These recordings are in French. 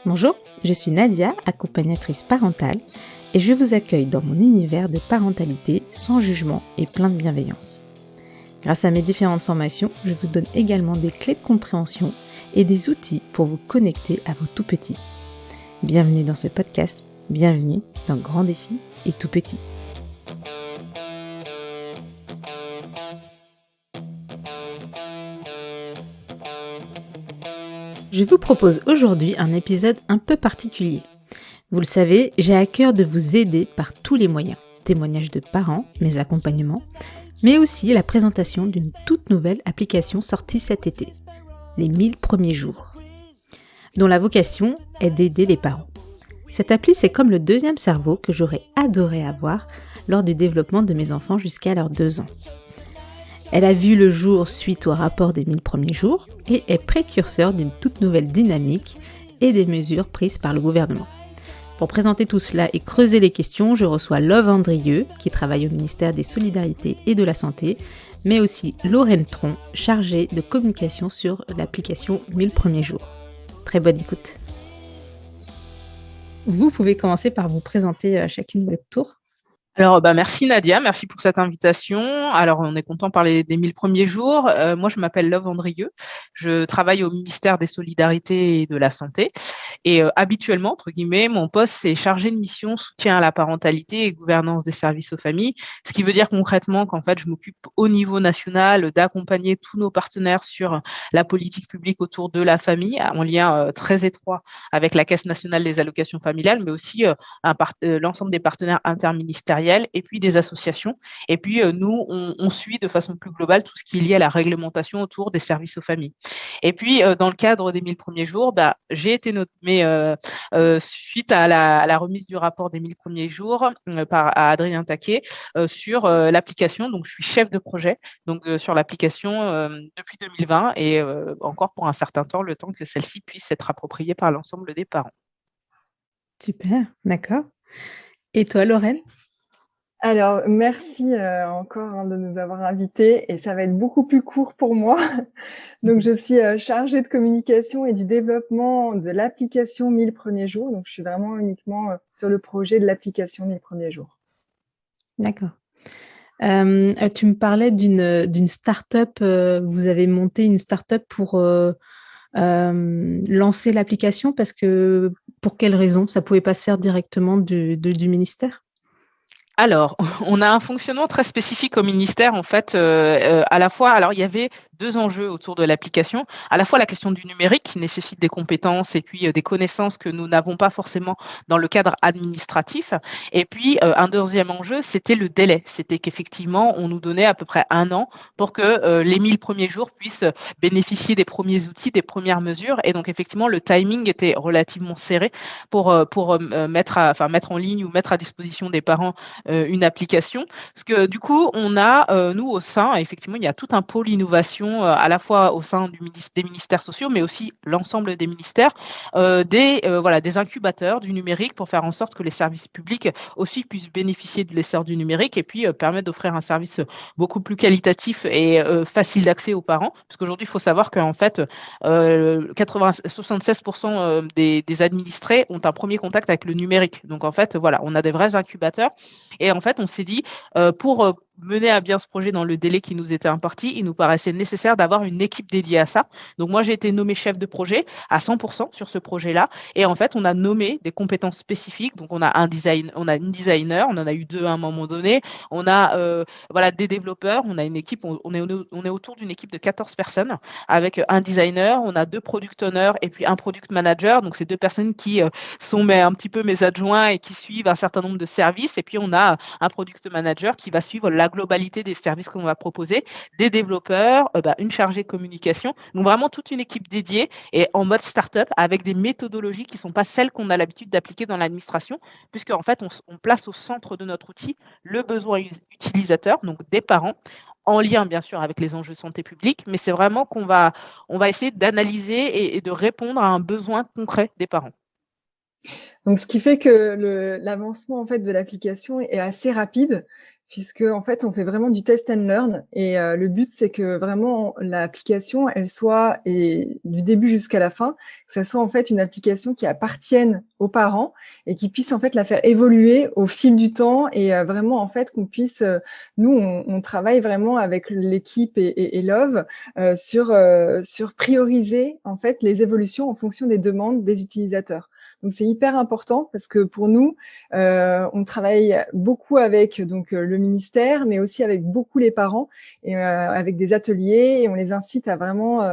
Bonjour, je suis Nadia, accompagnatrice parentale, et je vous accueille dans mon univers de parentalité sans jugement et plein de bienveillance. Grâce à mes différentes formations, je vous donne également des clés de compréhension et des outils pour vous connecter à vos tout-petits. Bienvenue dans ce podcast, bienvenue dans Grands Défis et Tout-Petits. Je vous propose aujourd'hui un épisode un peu particulier. Vous le savez, j'ai à cœur de vous aider par tous les moyens. Témoignages de parents, mes accompagnements, mais aussi la présentation d'une toute nouvelle application sortie cet été, les 1000 premiers jours, dont la vocation est d'aider les parents. Cette appli, c'est comme le deuxième cerveau que j'aurais adoré avoir lors du développement de mes enfants jusqu'à leurs 2 ans. Elle a vu le jour suite au rapport des 1000 premiers jours et est précurseur d'une toute nouvelle dynamique et des mesures prises par le gouvernement. Pour présenter tout cela et creuser les questions, je reçois Love Andrieux, qui travaille au ministère des Solidarités et de la Santé, mais aussi Lorraine Tron, chargée de communication sur l'application 1000 premiers jours. Très bonne écoute. Vous pouvez commencer par vous présenter à chacune de votre tour. Alors, merci Nadia, merci pour cette invitation. Alors, on est content de parler des 1000 premiers jours. Moi, je m'appelle Love Andrieux. Je travaille au ministère des Solidarités et de la Santé. Et habituellement, entre guillemets, mon poste, c'est chargé de mission soutien à la parentalité et gouvernance des services aux familles. Ce qui veut dire concrètement qu'en fait, je m'occupe au niveau national d'accompagner tous nos partenaires sur la politique publique autour de la famille, en lien très étroit avec la Caisse nationale des allocations familiales, mais aussi l'ensemble des partenaires interministériels et puis des associations. Et puis, nous, on suit de façon plus globale tout ce qui est lié à la réglementation autour des services aux familles. Et puis, dans le cadre des 1000 premiers jours, j'ai été nommée suite à la remise du rapport des 1000 premiers jours à Adrien Taquet sur l'application. Donc, je suis chef de projet sur l'application depuis 2020 et encore pour un certain temps, le temps que celle-ci puisse être appropriée par l'ensemble des parents. Super, d'accord. Et toi, Lorraine ? Alors, merci encore de nous avoir invités et ça va être beaucoup plus court pour moi. Donc, je suis chargée de communication et du développement de l'application 1000 premiers jours. Donc, je suis vraiment uniquement sur le projet de l'application 1000 premiers jours. D'accord. Tu me parlais d'une start-up. Vous avez monté une start-up pour lancer l'application parce que pour quelle raison ça pouvait pas se faire directement du ministère ? Alors, on a un fonctionnement très spécifique au ministère, en fait, à la fois, alors il y avait 2 enjeux autour de l'application, à la fois la question du numérique qui nécessite des compétences et puis des connaissances que nous n'avons pas forcément dans le cadre administratif, et puis un deuxième enjeu, c'était le délai, c'était qu'effectivement, on nous donnait à peu près 1 an pour que les 1000 premiers jours puissent bénéficier des premiers outils, des premières mesures, et donc effectivement, le timing était relativement serré pour mettre en ligne ou mettre à disposition des parents une application. Parce que du coup, on a, nous au sein, effectivement, il y a tout un pôle innovation à la fois au sein des ministères sociaux, mais aussi l'ensemble des ministères, des incubateurs du numérique pour faire en sorte que les services publics aussi puissent bénéficier de l'essor du numérique et puis permettre d'offrir un service beaucoup plus qualitatif et facile d'accès aux parents. Parce qu'aujourd'hui, il faut savoir qu'en fait, 76% des administrés ont un premier contact avec le numérique. Donc en fait, voilà, on a des vrais incubateurs. Et en fait, on s'est dit, pour mener à bien ce projet dans le délai qui nous était imparti, il nous paraissait nécessaire d'avoir une équipe dédiée à ça. Donc moi, j'ai été nommée chef de projet à 100% sur ce projet-là. Et en fait, on a nommé des compétences spécifiques. Donc on a une designer, on en a eu 2 à un moment donné. On a des développeurs, on a une équipe, on est autour d'une équipe de 14 personnes avec un designer, on a 2 product owners et puis un product manager. Donc c'est 2 personnes qui sont un petit peu mes adjoints et qui suivent un certain nombre de services. Et puis on a un product manager qui va suivre la globalité des services qu'on va proposer, des développeurs, une chargée de communication. Donc vraiment toute une équipe dédiée et en mode start-up avec des méthodologies qui ne sont pas celles qu'on a l'habitude d'appliquer dans l'administration, puisque en fait on place au centre de notre outil le besoin utilisateur, donc des parents, en lien bien sûr avec les enjeux de santé publique, mais c'est vraiment qu'on va essayer d'analyser et de répondre à un besoin concret des parents. Donc, ce qui fait que l'avancement en fait de l'application est assez rapide puisque en fait, on fait vraiment du test and learn et le but, c'est que vraiment l'application, elle soit et du début jusqu'à la fin, que ça soit en fait une application qui appartienne aux parents et qui puisse en fait la faire évoluer au fil du temps et vraiment en fait qu'on puisse, nous, on travaille vraiment avec l'équipe et Love sur prioriser en fait les évolutions en fonction des demandes des utilisateurs. Donc c'est hyper important parce que pour nous, on travaille beaucoup avec donc le ministère, mais aussi avec beaucoup les parents et avec des ateliers et on les incite à vraiment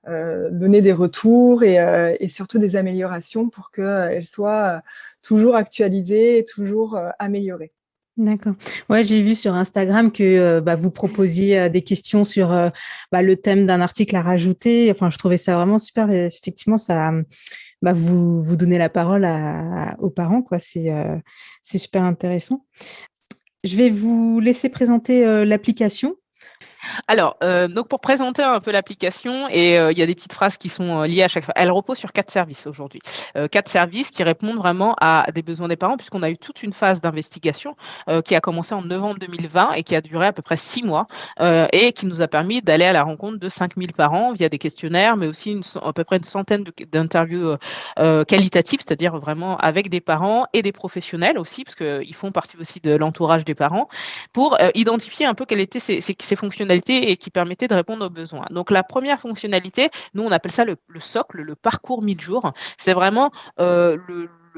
donner des retours et surtout des améliorations pour qu'elles soient toujours actualisées et toujours améliorées. D'accord. Ouais, j'ai vu sur Instagram que vous proposiez des questions sur le thème d'un article à rajouter. Enfin, je trouvais ça vraiment super. Et effectivement, ça, vous donnez la parole aux parents, quoi. C'est super intéressant. Je vais vous laisser présenter l'application. Alors, donc pour présenter un peu l'application, et il y a des petites phrases qui sont liées à chaque fois. Elle repose sur 4 services aujourd'hui. 4 services qui répondent vraiment à des besoins des parents, puisqu'on a eu toute une phase d'investigation qui a commencé en novembre 2020 et qui a duré à peu près 6 mois et qui nous a permis d'aller à la rencontre de 5000 parents via des questionnaires, mais aussi à peu près une centaine d'interviews qualitatives, c'est-à-dire vraiment avec des parents et des professionnels aussi, parce qu'ils font partie aussi de l'entourage des parents, pour identifier un peu quelles étaient ces fonctionnalités et qui permettaient de répondre aux besoins. Donc la première fonctionnalité, nous on appelle ça le socle, le parcours 1000 jours. C'est vraiment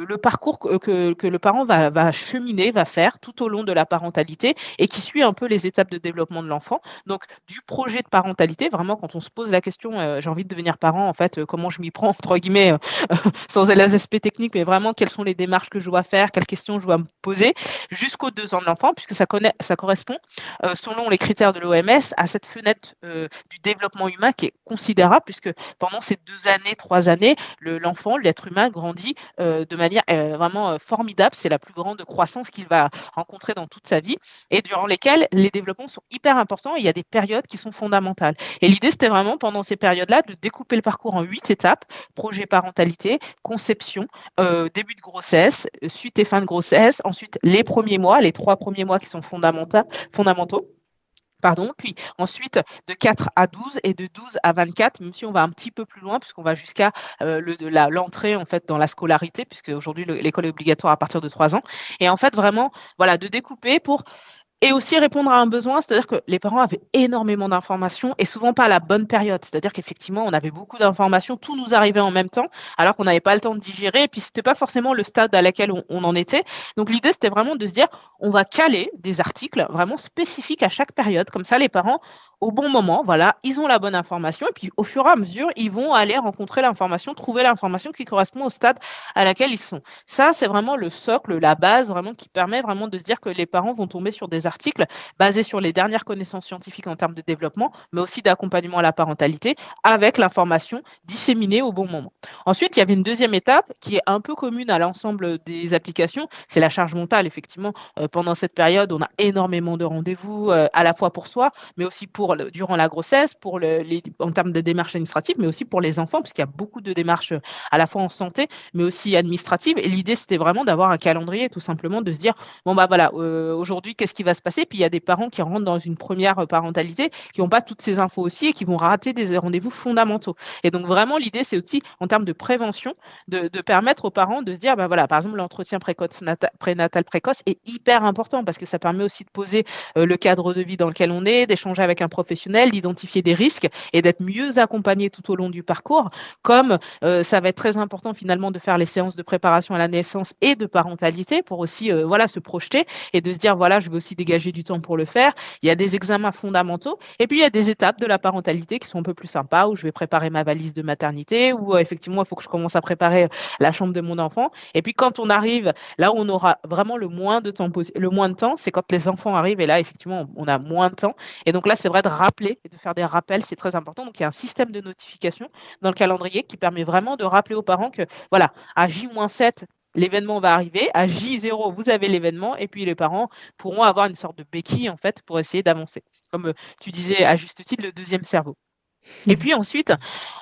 le parcours que le parent va cheminer, va faire tout au long de la parentalité et qui suit un peu les étapes de développement de l'enfant. Donc du projet de parentalité, vraiment quand on se pose la question, j'ai envie de devenir parent, en fait, comment je m'y prends, entre guillemets, sans les aspects techniques, mais vraiment quelles sont les démarches que je dois faire, quelles questions je dois me poser, jusqu'aux 2 ans de l'enfant, puisque ça correspond, selon les critères de l'OMS, à cette fenêtre du développement humain qui est considérable, puisque pendant ces 2 années, 3 années, l'enfant, l'être humain grandit de manière vraiment formidable. C'est la plus grande croissance qu'il va rencontrer dans toute sa vie et durant lesquelles les développements sont hyper importants et il y a des périodes qui sont fondamentales. Et l'idée, c'était vraiment pendant ces périodes-là de découper le parcours en 8 étapes: projet parentalité, conception, début de grossesse, suite et fin de grossesse, ensuite les premiers mois, les 3 premiers mois qui sont fondamentaux. Pardon, puis ensuite de 4 à 12 et de 12 à 24, même si on va un petit peu plus loin, puisqu'on va jusqu'à l'entrée en fait dans la scolarité, puisque aujourd'hui l'école est obligatoire à partir de 3 ans. Et en fait, vraiment, voilà, de découper pour et aussi répondre à un besoin, c'est-à-dire que les parents avaient énormément d'informations et souvent pas à la bonne période. C'est-à-dire qu'effectivement, on avait beaucoup d'informations, tout nous arrivait en même temps, alors qu'on n'avait pas le temps de digérer, et puis c'était pas forcément le stade à laquelle on en était. Donc l'idée, c'était vraiment de se dire, on va caler des articles vraiment spécifiques à chaque période. Comme ça, les parents, au bon moment, voilà, ils ont la bonne information, et puis au fur et à mesure, ils vont aller rencontrer l'information, trouver l'information qui correspond au stade à laquelle ils sont. Ça, c'est vraiment le socle, la base, vraiment qui permet vraiment de se dire que les parents vont tomber sur des articles basés sur les dernières connaissances scientifiques en termes de développement, mais aussi d'accompagnement à la parentalité, avec l'information disséminée au bon moment. Ensuite, il y avait une deuxième étape qui est un peu commune à l'ensemble des applications, c'est la charge mentale. Effectivement, pendant cette période, on a énormément de rendez-vous, à la fois pour soi, mais aussi durant la grossesse, en termes de démarches administratives, mais aussi pour les enfants, parce qu'il y a beaucoup de démarches à la fois en santé, mais aussi administratives. Et l'idée, c'était vraiment d'avoir un calendrier, tout simplement, de se dire, bon, voilà, aujourd'hui, qu'est-ce qui va se passer? Puis il y a des parents qui rentrent dans une première parentalité, qui n'ont pas toutes ces infos aussi et qui vont rater des rendez-vous fondamentaux. Et donc, vraiment, l'idée, c'est aussi, en termes de prévention, de permettre aux parents de se dire, voilà, par exemple, l'entretien prénatal précoce est hyper important parce que ça permet aussi de poser le cadre de vie dans lequel on est, d'échanger avec un professionnel, d'identifier des risques et d'être mieux accompagné tout au long du parcours. Comme ça va être très important finalement de faire les séances de préparation à la naissance et de parentalité pour aussi se projeter et de se dire, voilà, je vais aussi dégager du temps pour le faire. Il y a des examens fondamentaux et puis il y a des étapes de la parentalité qui sont un peu plus sympas, où je vais préparer ma valise de maternité, où effectivement il faut que je commence à préparer la chambre de mon enfant. Et puis quand on arrive là où on aura vraiment le moins de temps, c'est quand les enfants arrivent, et là effectivement on a moins de temps. Et donc là, c'est vrai de rappeler et de faire des rappels, c'est très important. Donc il y a un système de notification dans le calendrier qui permet vraiment de rappeler aux parents que voilà, à J-7, l'événement va arriver, à J0, vous avez l'événement, et puis les parents pourront avoir une sorte de béquille en fait pour essayer d'avancer. Comme tu disais à juste titre, le deuxième cerveau. Et puis ensuite,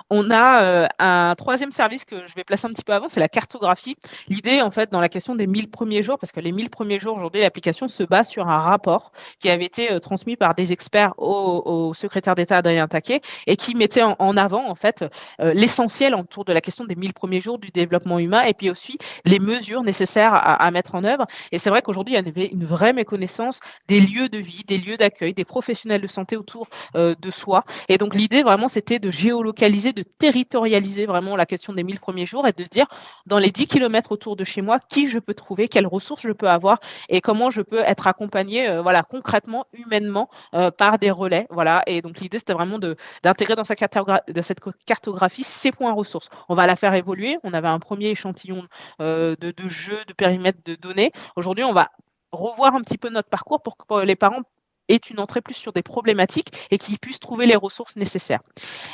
on a un troisième service que je vais placer un petit peu avant, c'est la cartographie. L'idée, en fait, dans la question des 1000 premiers jours, parce que les 1000 premiers jours, aujourd'hui, l'application se base sur un rapport qui avait été transmis par des experts au secrétaire d'État Adrien Taquet et qui mettait en avant, en fait, l'essentiel autour de la question des 1000 premiers jours du développement humain et puis aussi les mesures nécessaires à mettre en œuvre. Et c'est vrai qu'aujourd'hui, il y avait une vraie méconnaissance des lieux de vie, des lieux d'accueil, des professionnels de santé autour de soi. Et donc, l'idée, vraiment, c'était de géolocaliser, de territorialiser vraiment la question des 1000 premiers jours et de se dire, dans les 10 kilomètres autour de chez moi, qui je peux trouver, quelles ressources je peux avoir et comment je peux être accompagné voilà, concrètement, humainement, par des relais. Voilà. Et donc, l'idée, c'était vraiment d'intégrer dans cette cartographie ces points ressources. On va la faire évoluer. On avait un premier échantillon de jeux, de périmètres de données. Aujourd'hui, on va revoir un petit peu notre parcours pour que les parents aient une entrée plus sur des problématiques et qu'ils puissent trouver les ressources nécessaires.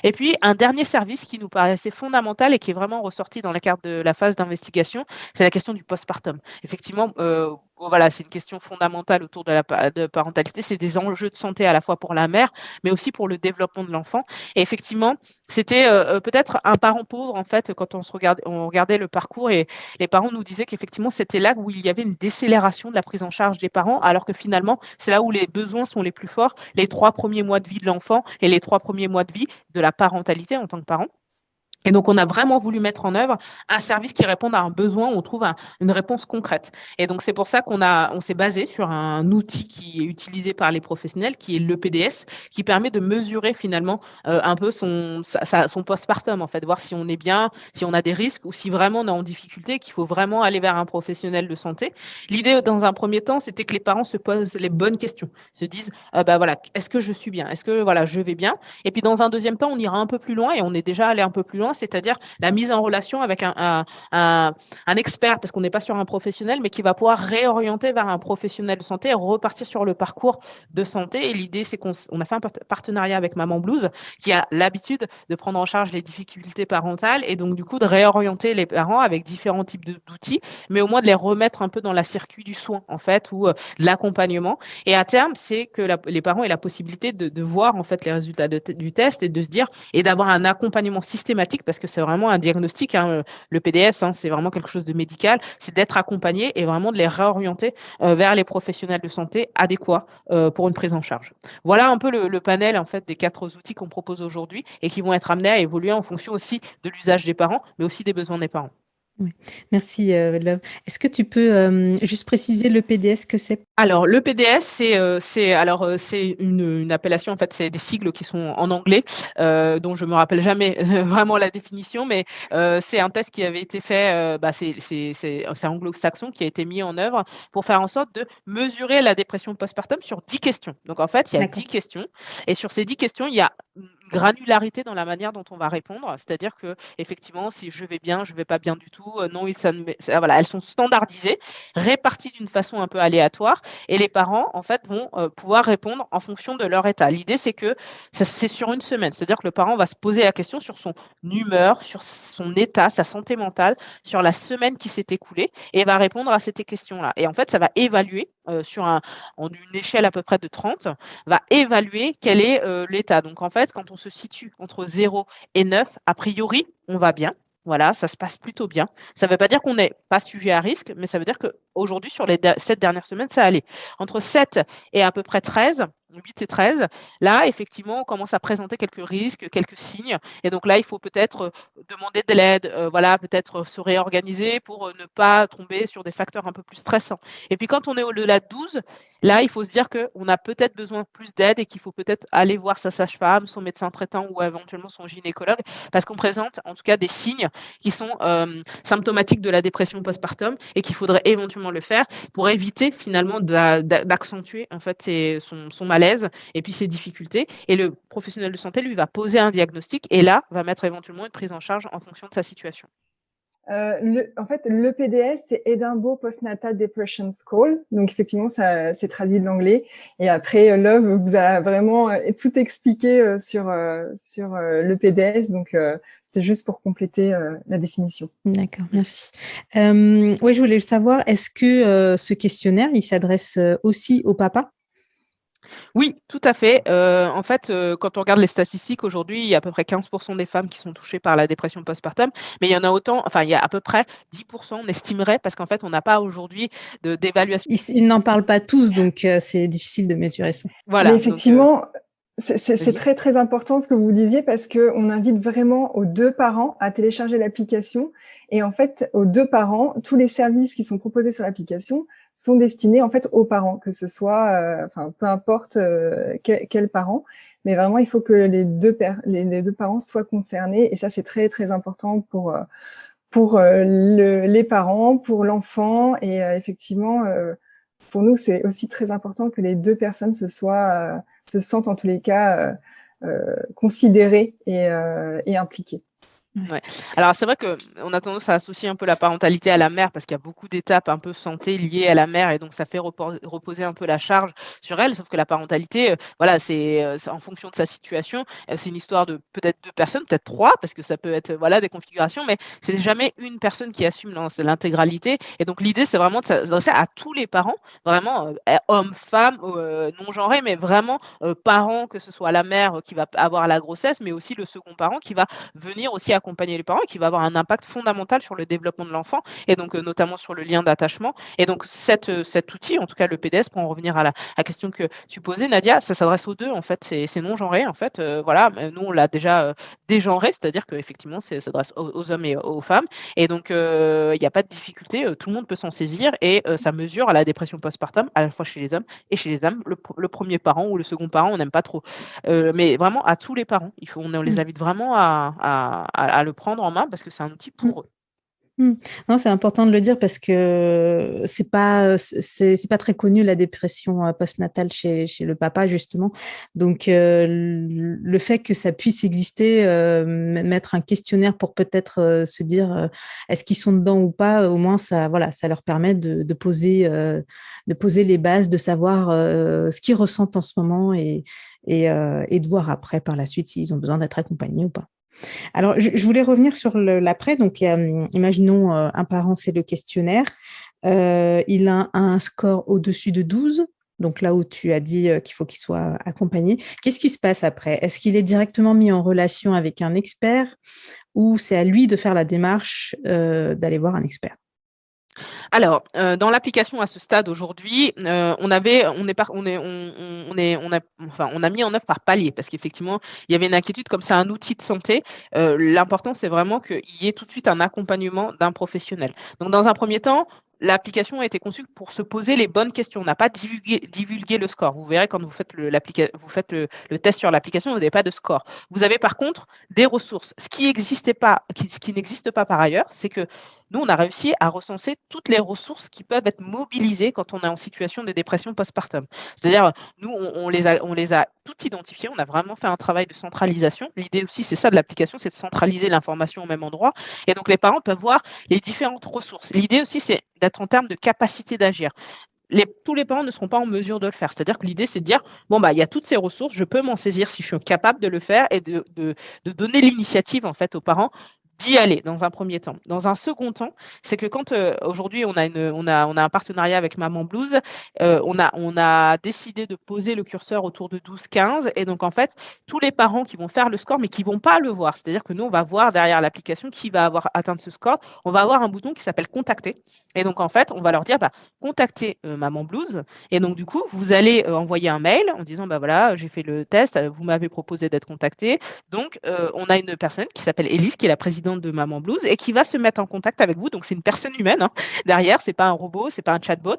Et puis, un dernier service qui nous paraissait fondamental et qui est vraiment ressorti dans la carte de la phase d'investigation, c'est la question du postpartum. Effectivement, voilà, c'est une question fondamentale autour de la parentalité. C'est des enjeux de santé à la fois pour la mère, mais aussi pour le développement de l'enfant. Et effectivement, c'était peut-être un parent pauvre, en fait, quand on regardait le parcours et les parents nous disaient qu'effectivement, c'était là où il y avait une décélération de la prise en charge des parents, alors que finalement, c'est là où les besoins sont les plus forts, les 3 premiers mois de vie de l'enfant et les 3 premiers mois de vie de la parentalité en tant que parent. Et donc, on a vraiment voulu mettre en œuvre un service qui réponde à un besoin où on trouve une réponse concrète. Et donc, c'est pour ça on s'est basé sur un outil qui est utilisé par les professionnels, qui est l'EPDS, qui permet de mesurer finalement un peu son postpartum, en fait, voir si on est bien, si on a des risques ou si vraiment on est en difficulté, qu'il faut vraiment aller vers un professionnel de santé. L'idée, dans un premier temps, c'était que les parents se posent les bonnes questions, se disent, bah voilà, est-ce que je suis bien? Est-ce que voilà, je vais bien? Et puis, dans un deuxième temps, on ira un peu plus loin et on est déjà allé un peu plus loin, c'est-à-dire la mise en relation avec un expert, parce qu'on n'est pas sur un professionnel, mais qui va pouvoir réorienter vers un professionnel de santé et repartir sur le parcours de santé. Et l'idée, c'est qu'on a fait un partenariat avec Maman Blues, qui a l'habitude de prendre en charge les difficultés parentales et donc du coup de réorienter les parents avec différents types d'outils, mais au moins de les remettre un peu dans la circuit du soin, en fait, ou de l'accompagnement. Et à terme, c'est que les parents aient la possibilité de voir en fait les résultats du test et de se dire et d'avoir un accompagnement systématique parce que c'est vraiment un diagnostic, hein, le PDS, hein, c'est vraiment quelque chose de médical, c'est d'être accompagné et vraiment de les réorienter vers les professionnels de santé adéquats pour une prise en charge. Voilà un peu le panel en fait des 4 outils qu'on propose aujourd'hui et qui vont être amenés à évoluer en fonction aussi de l'usage des parents, mais aussi des besoins des parents. Oui. Merci, Love. Est-ce que tu peux juste préciser le PDS que c'est? Alors, le PDS, c'est une appellation, en fait, c'est des sigles qui sont en anglais, dont je me rappelle jamais vraiment la définition, mais c'est un test qui avait été fait, c'est anglo-saxon, qui a été mis en œuvre pour faire en sorte de mesurer la dépression postpartum sur 10 questions. Donc, en fait, il y a D'accord. 10 questions et sur ces 10 questions, il y a une granularité dans la manière dont on va répondre, c'est-à-dire que effectivement, si je vais bien, je vais pas bien du tout, non, voilà, elles sont standardisées, réparties d'une façon un peu aléatoire. Et les parents, en fait, vont pouvoir répondre en fonction de leur état. L'idée, c'est que c'est sur une semaine. C'est-à-dire que le parent va se poser la question sur son humeur, sur son état, sa santé mentale, sur la semaine qui s'est écoulée et va répondre à ces questions-là. Et en fait, ça va évaluer sur une échelle à peu près de 30, va évaluer quel est l'état. Donc, en fait, quand on se situe entre 0 et 9, a priori, on va bien. Voilà, ça se passe plutôt bien. Ça ne veut pas dire qu'on n'est pas sujet à risque, mais ça veut dire qu'aujourd'hui, sur les 7 dernières semaines, ça allait. Entre 7 et à peu près 13, 8 et 13, là, effectivement, on commence à présenter quelques risques, quelques signes. Et donc là, il faut peut-être demander de l'aide, voilà, peut-être se réorganiser pour ne pas tomber sur des facteurs un peu plus stressants. Et puis, quand on est au-delà de 12, là, il faut se dire qu'on a peut-être besoin de plus d'aide et qu'il faut peut-être aller voir sa sage-femme, son médecin traitant ou éventuellement son gynécologue, parce qu'on présente en tout cas des signes qui sont symptomatiques de la dépression postpartum et qu'il faudrait éventuellement le faire pour éviter finalement d'accentuer en fait son malaise et puis ses difficultés. Et le professionnel de santé, lui, va poser un diagnostic et là, va mettre éventuellement une prise en charge en fonction de sa situation. En fait, le PDS, c'est Edinburgh Postnatal Depression Score. Donc, effectivement, ça c'est traduit de l'anglais. Et après, Love vous a vraiment tout expliqué sur le PDS. Donc, c'était juste pour compléter la définition. D'accord, merci. Oui, je voulais le savoir. Est-ce que ce questionnaire, il s'adresse aussi au papa? Oui, tout à fait. En fait, quand on regarde les statistiques aujourd'hui, il y a à peu près 15% des femmes qui sont touchées par la dépression postpartum, mais il y en a autant, enfin, il y a à peu près 10%, on estimerait, parce qu'en fait, on n'a pas aujourd'hui d'évaluation. Ils n'en parlent pas tous, donc c'est difficile de mesurer ça. Mais Voilà, donc effectivement, c'est vas-y. très, très important ce que vous disiez parce qu'on invite vraiment aux 2 parents à télécharger l'application et en fait, aux 2 parents, tous les services qui sont proposés sur l'application sont destinés en fait aux parents, que ce soit, enfin, peu importe, quel parent, mais vraiment il faut que les 2 parents soient concernés et ça c'est très, très important pour, les parents, pour l'enfant et effectivement, pour nous, c'est aussi très important que les 2 personnes se sentent en tous les cas considérées et impliquées. Ouais. Alors c'est vrai qu'on a tendance à associer un peu la parentalité à la mère parce qu'il y a beaucoup d'étapes un peu santé liées à la mère et donc ça fait reposer un peu la charge sur elle. Sauf que la parentalité, voilà, c'est en fonction de sa situation. C'est une histoire de peut-être 2 personnes, peut-être 3 parce que ça peut être voilà des configurations, mais c'est jamais une personne qui assume l'intégralité. Et donc l'idée c'est vraiment de s'adresser à tous les parents, vraiment hommes, femmes, non genrés, mais vraiment parents, que ce soit la mère qui va avoir la grossesse, mais aussi le second parent qui va venir aussi accompagner les parents et qui va avoir un impact fondamental sur le développement de l'enfant et donc notamment sur le lien d'attachement. Et donc cet outil, en tout cas le PDS, pour en revenir à la question que tu posais, Nadia, ça s'adresse aux deux en fait, c'est non genré en fait. Voilà, nous on l'a déjà dégenré, c'est-à-dire qu'effectivement ça s'adresse aux hommes et aux femmes. Et donc il n'y a pas de difficulté, tout le monde peut s'en saisir et ça mesure la dépression postpartum à la fois chez les hommes et chez les femmes. Le premier parent ou le second parent, on n'aime pas trop. Mais vraiment à tous les parents, on les invite vraiment à le prendre en main parce que c'est un outil pour eux. Non, c'est important de le dire parce que c'est pas très connu la dépression postnatale chez le papa justement. Donc le fait que ça puisse exister, mettre un questionnaire pour peut-être se dire est-ce qu'ils sont dedans ou pas, au moins ça leur permet de poser les bases, de savoir ce qu'ils ressentent en ce moment et de voir après par la suite s'ils ont besoin d'être accompagnés ou pas. Alors, je voulais revenir sur l'après. Donc, imaginons un parent fait le questionnaire, il a un score au-dessus de 12, donc là où tu as dit qu'il faut qu'il soit accompagné. Qu'est-ce qui se passe après? Est-ce qu'il est directement mis en relation avec un expert ou c'est à lui de faire la démarche d'aller voir un expert? Alors, dans l'application à ce stade aujourd'hui, on a mis en œuvre par palier parce qu'effectivement, il y avait une inquiétude comme c'est un outil de santé, l'important c'est vraiment qu'il y ait tout de suite un accompagnement d'un professionnel. Donc dans un premier temps, l'application a été conçue pour se poser les bonnes questions. On n'a pas divulgué le score. Vous verrez quand vous faites le test sur l'application, vous n'avez pas de score. Vous avez par contre des ressources. Ce qui n'existe pas par ailleurs, c'est que nous, on a réussi à recenser toutes les ressources qui peuvent être mobilisées quand on est en situation de dépression postpartum. C'est-à-dire, nous, on les a toutes identifiées. On a vraiment fait un travail de centralisation. L'idée aussi, c'est ça de l'application, c'est de centraliser l'information au même endroit. Et donc, les parents peuvent voir les différentes ressources. L'idée aussi, c'est d'être en termes de capacité d'agir. Tous les parents ne seront pas en mesure de le faire. C'est-à-dire que l'idée, c'est de dire, bon, il y a toutes ces ressources, je peux m'en saisir si je suis capable de le faire et de donner l'initiative, en fait, aux parents d'y aller dans un premier temps. Dans un second temps, c'est que quand aujourd'hui on a un partenariat avec Maman Blues, on a décidé de poser le curseur autour de 12-15 et donc en fait tous les parents qui vont faire le score mais qui vont pas le voir, c'est-à-dire que nous on va voir derrière l'application qui va avoir atteint ce score, on va avoir un bouton qui s'appelle contacter et donc en fait on va leur dire contactez Maman Blues et donc du coup vous allez envoyer un mail en disant voilà j'ai fait le test, vous m'avez proposé d'être contacté, donc on a une personne qui s'appelle Élise qui est la présidente de Maman Blues et qui va se mettre en contact avec vous. Donc, c'est une personne humaine. Hein. Derrière, c'est pas un robot, c'est pas un chatbot.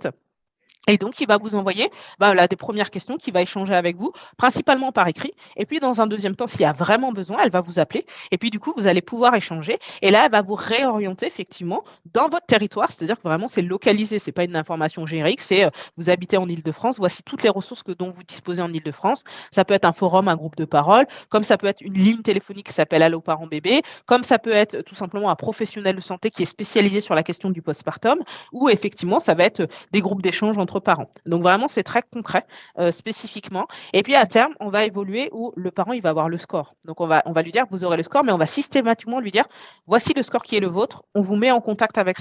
Et donc, il va vous envoyer des premières questions, qui va échanger avec vous, principalement par écrit. Et puis, dans un deuxième temps, s'il y a vraiment besoin, elle va vous appeler. Et puis, du coup, vous allez pouvoir échanger. Et là, elle va vous réorienter effectivement dans votre territoire. C'est-à-dire que vraiment, c'est localisé. C'est pas une information générique. C'est vous habitez en Île-de-France. Voici toutes les ressources dont vous disposez en Île-de-France. Ça peut être un forum, un groupe de parole, comme ça peut être une ligne téléphonique qui s'appelle Allo Parents Bébé, comme ça peut être tout simplement un professionnel de santé qui est spécialisé sur la question du postpartum, ou effectivement, ça va être des groupes d'échange entre parents. Donc vraiment, c'est très concret, spécifiquement. Et puis à terme, on va évoluer où le parent, il va avoir le score. Donc on va lui dire, vous aurez le score, mais on va systématiquement lui dire, voici le score qui est le vôtre. On vous met en contact avec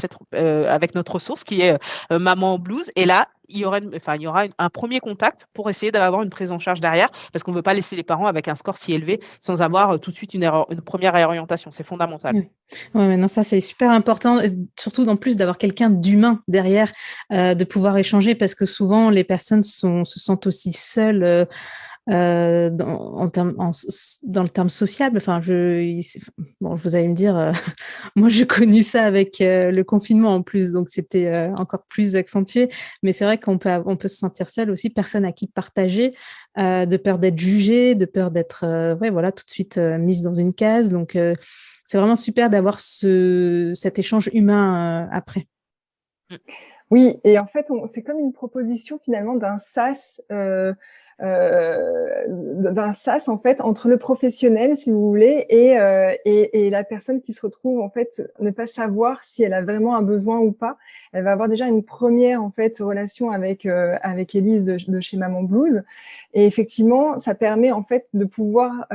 notre ressource qui est Maman Blues. Et là, il y aura un premier contact pour essayer d'avoir une prise en charge derrière, parce qu'on ne veut pas laisser les parents avec un score si élevé sans avoir tout de suite une première réorientation. C'est fondamental. Oui. Ouais, non, ça c'est super important, surtout en plus d'avoir quelqu'un d'humain derrière, de pouvoir échanger, parce que souvent les personnes se sentent aussi seules dans le terme sociable. Enfin, vous allez me dire, moi j'ai connu ça avec le confinement en plus, donc c'était encore plus accentué. Mais c'est vrai on peut se sentir seul aussi, personne à qui partager, de peur d'être jugé, de peur d'être tout de suite mise dans une case. Donc c'est vraiment super d'avoir cet échange humain après. Oui, et en fait, c'est comme une proposition finalement d'un sas en fait entre le professionnel, si vous voulez, et la personne qui se retrouve en fait ne pas savoir si elle a vraiment un besoin ou pas. Elle va avoir déjà une première en fait relation avec Élise de chez Maman Blues, et effectivement, ça permet en fait de pouvoir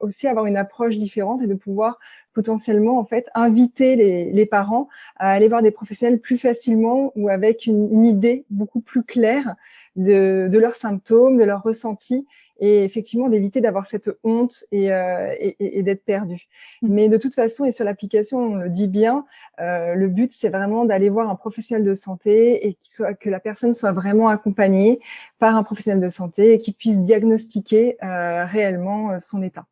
aussi avoir une approche différente et de pouvoir potentiellement en fait inviter les parents à aller voir des professionnels plus facilement ou avec une idée beaucoup plus claire de leurs symptômes, de leurs ressentis, et effectivement d'éviter d'avoir cette honte et d'être perdu. Mais de toute façon, et sur l'application, on le dit bien, le but, c'est vraiment d'aller voir un professionnel de santé et que la personne soit vraiment accompagnée par un professionnel de santé et qui puisse diagnostiquer réellement son état.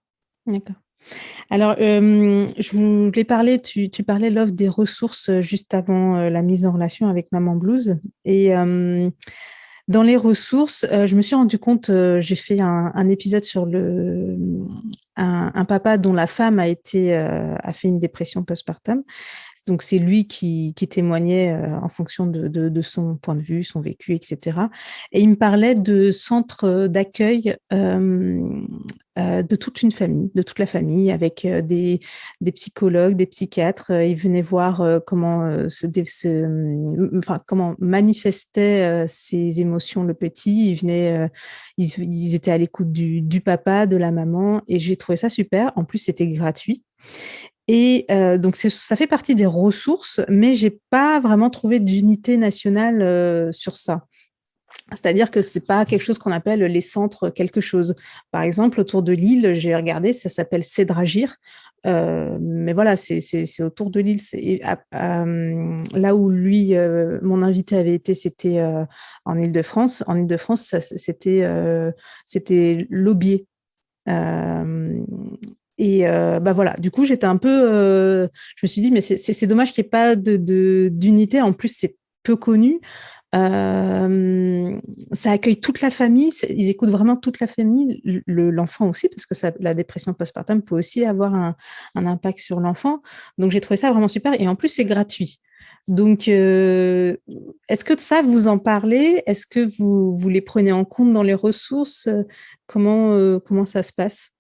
D'accord. Alors, je voulais parler, tu parlais l'offre des ressources juste avant la mise en relation avec Maman Blues. Et dans les ressources, je me suis rendu compte, j'ai fait un épisode sur un papa dont la femme a fait une dépression postpartum. Donc, c'est lui qui témoignait en fonction de son point de vue, son vécu, etc. Et il me parlait de centres d'accueil de toute une famille, de toute la famille, avec des psychologues, des psychiatres. Ils venaient voir comment manifestait ses émotions le petit. Ils étaient à l'écoute du papa, de la maman, et j'ai trouvé ça super. En plus, c'était gratuit. Et donc, ça fait partie des ressources, mais j'ai pas vraiment trouvé d'unité nationale sur ça. C'est-à-dire que c'est pas quelque chose qu'on appelle les centres quelque chose. Par exemple, autour de Lille, j'ai regardé, ça s'appelle Cédragir. Mais voilà, c'est autour de Lille. Là où mon invité avait été, c'était en Île-de-France. En Île-de-France, c'était l'Aubier. Voilà, du coup, j'étais un peu. Je me suis dit, mais c'est dommage qu'il n'y ait pas d'unité. En plus, c'est peu connu. Ça accueille toute la famille. Ils écoutent vraiment toute la famille, l'enfant aussi, parce que la dépression postpartum peut aussi avoir un impact sur l'enfant. Donc, j'ai trouvé ça vraiment super. Et en plus, c'est gratuit. Donc, est-ce que ça, vous en parlez? Est-ce que vous les prenez en compte dans les ressources? Comment ça se passe?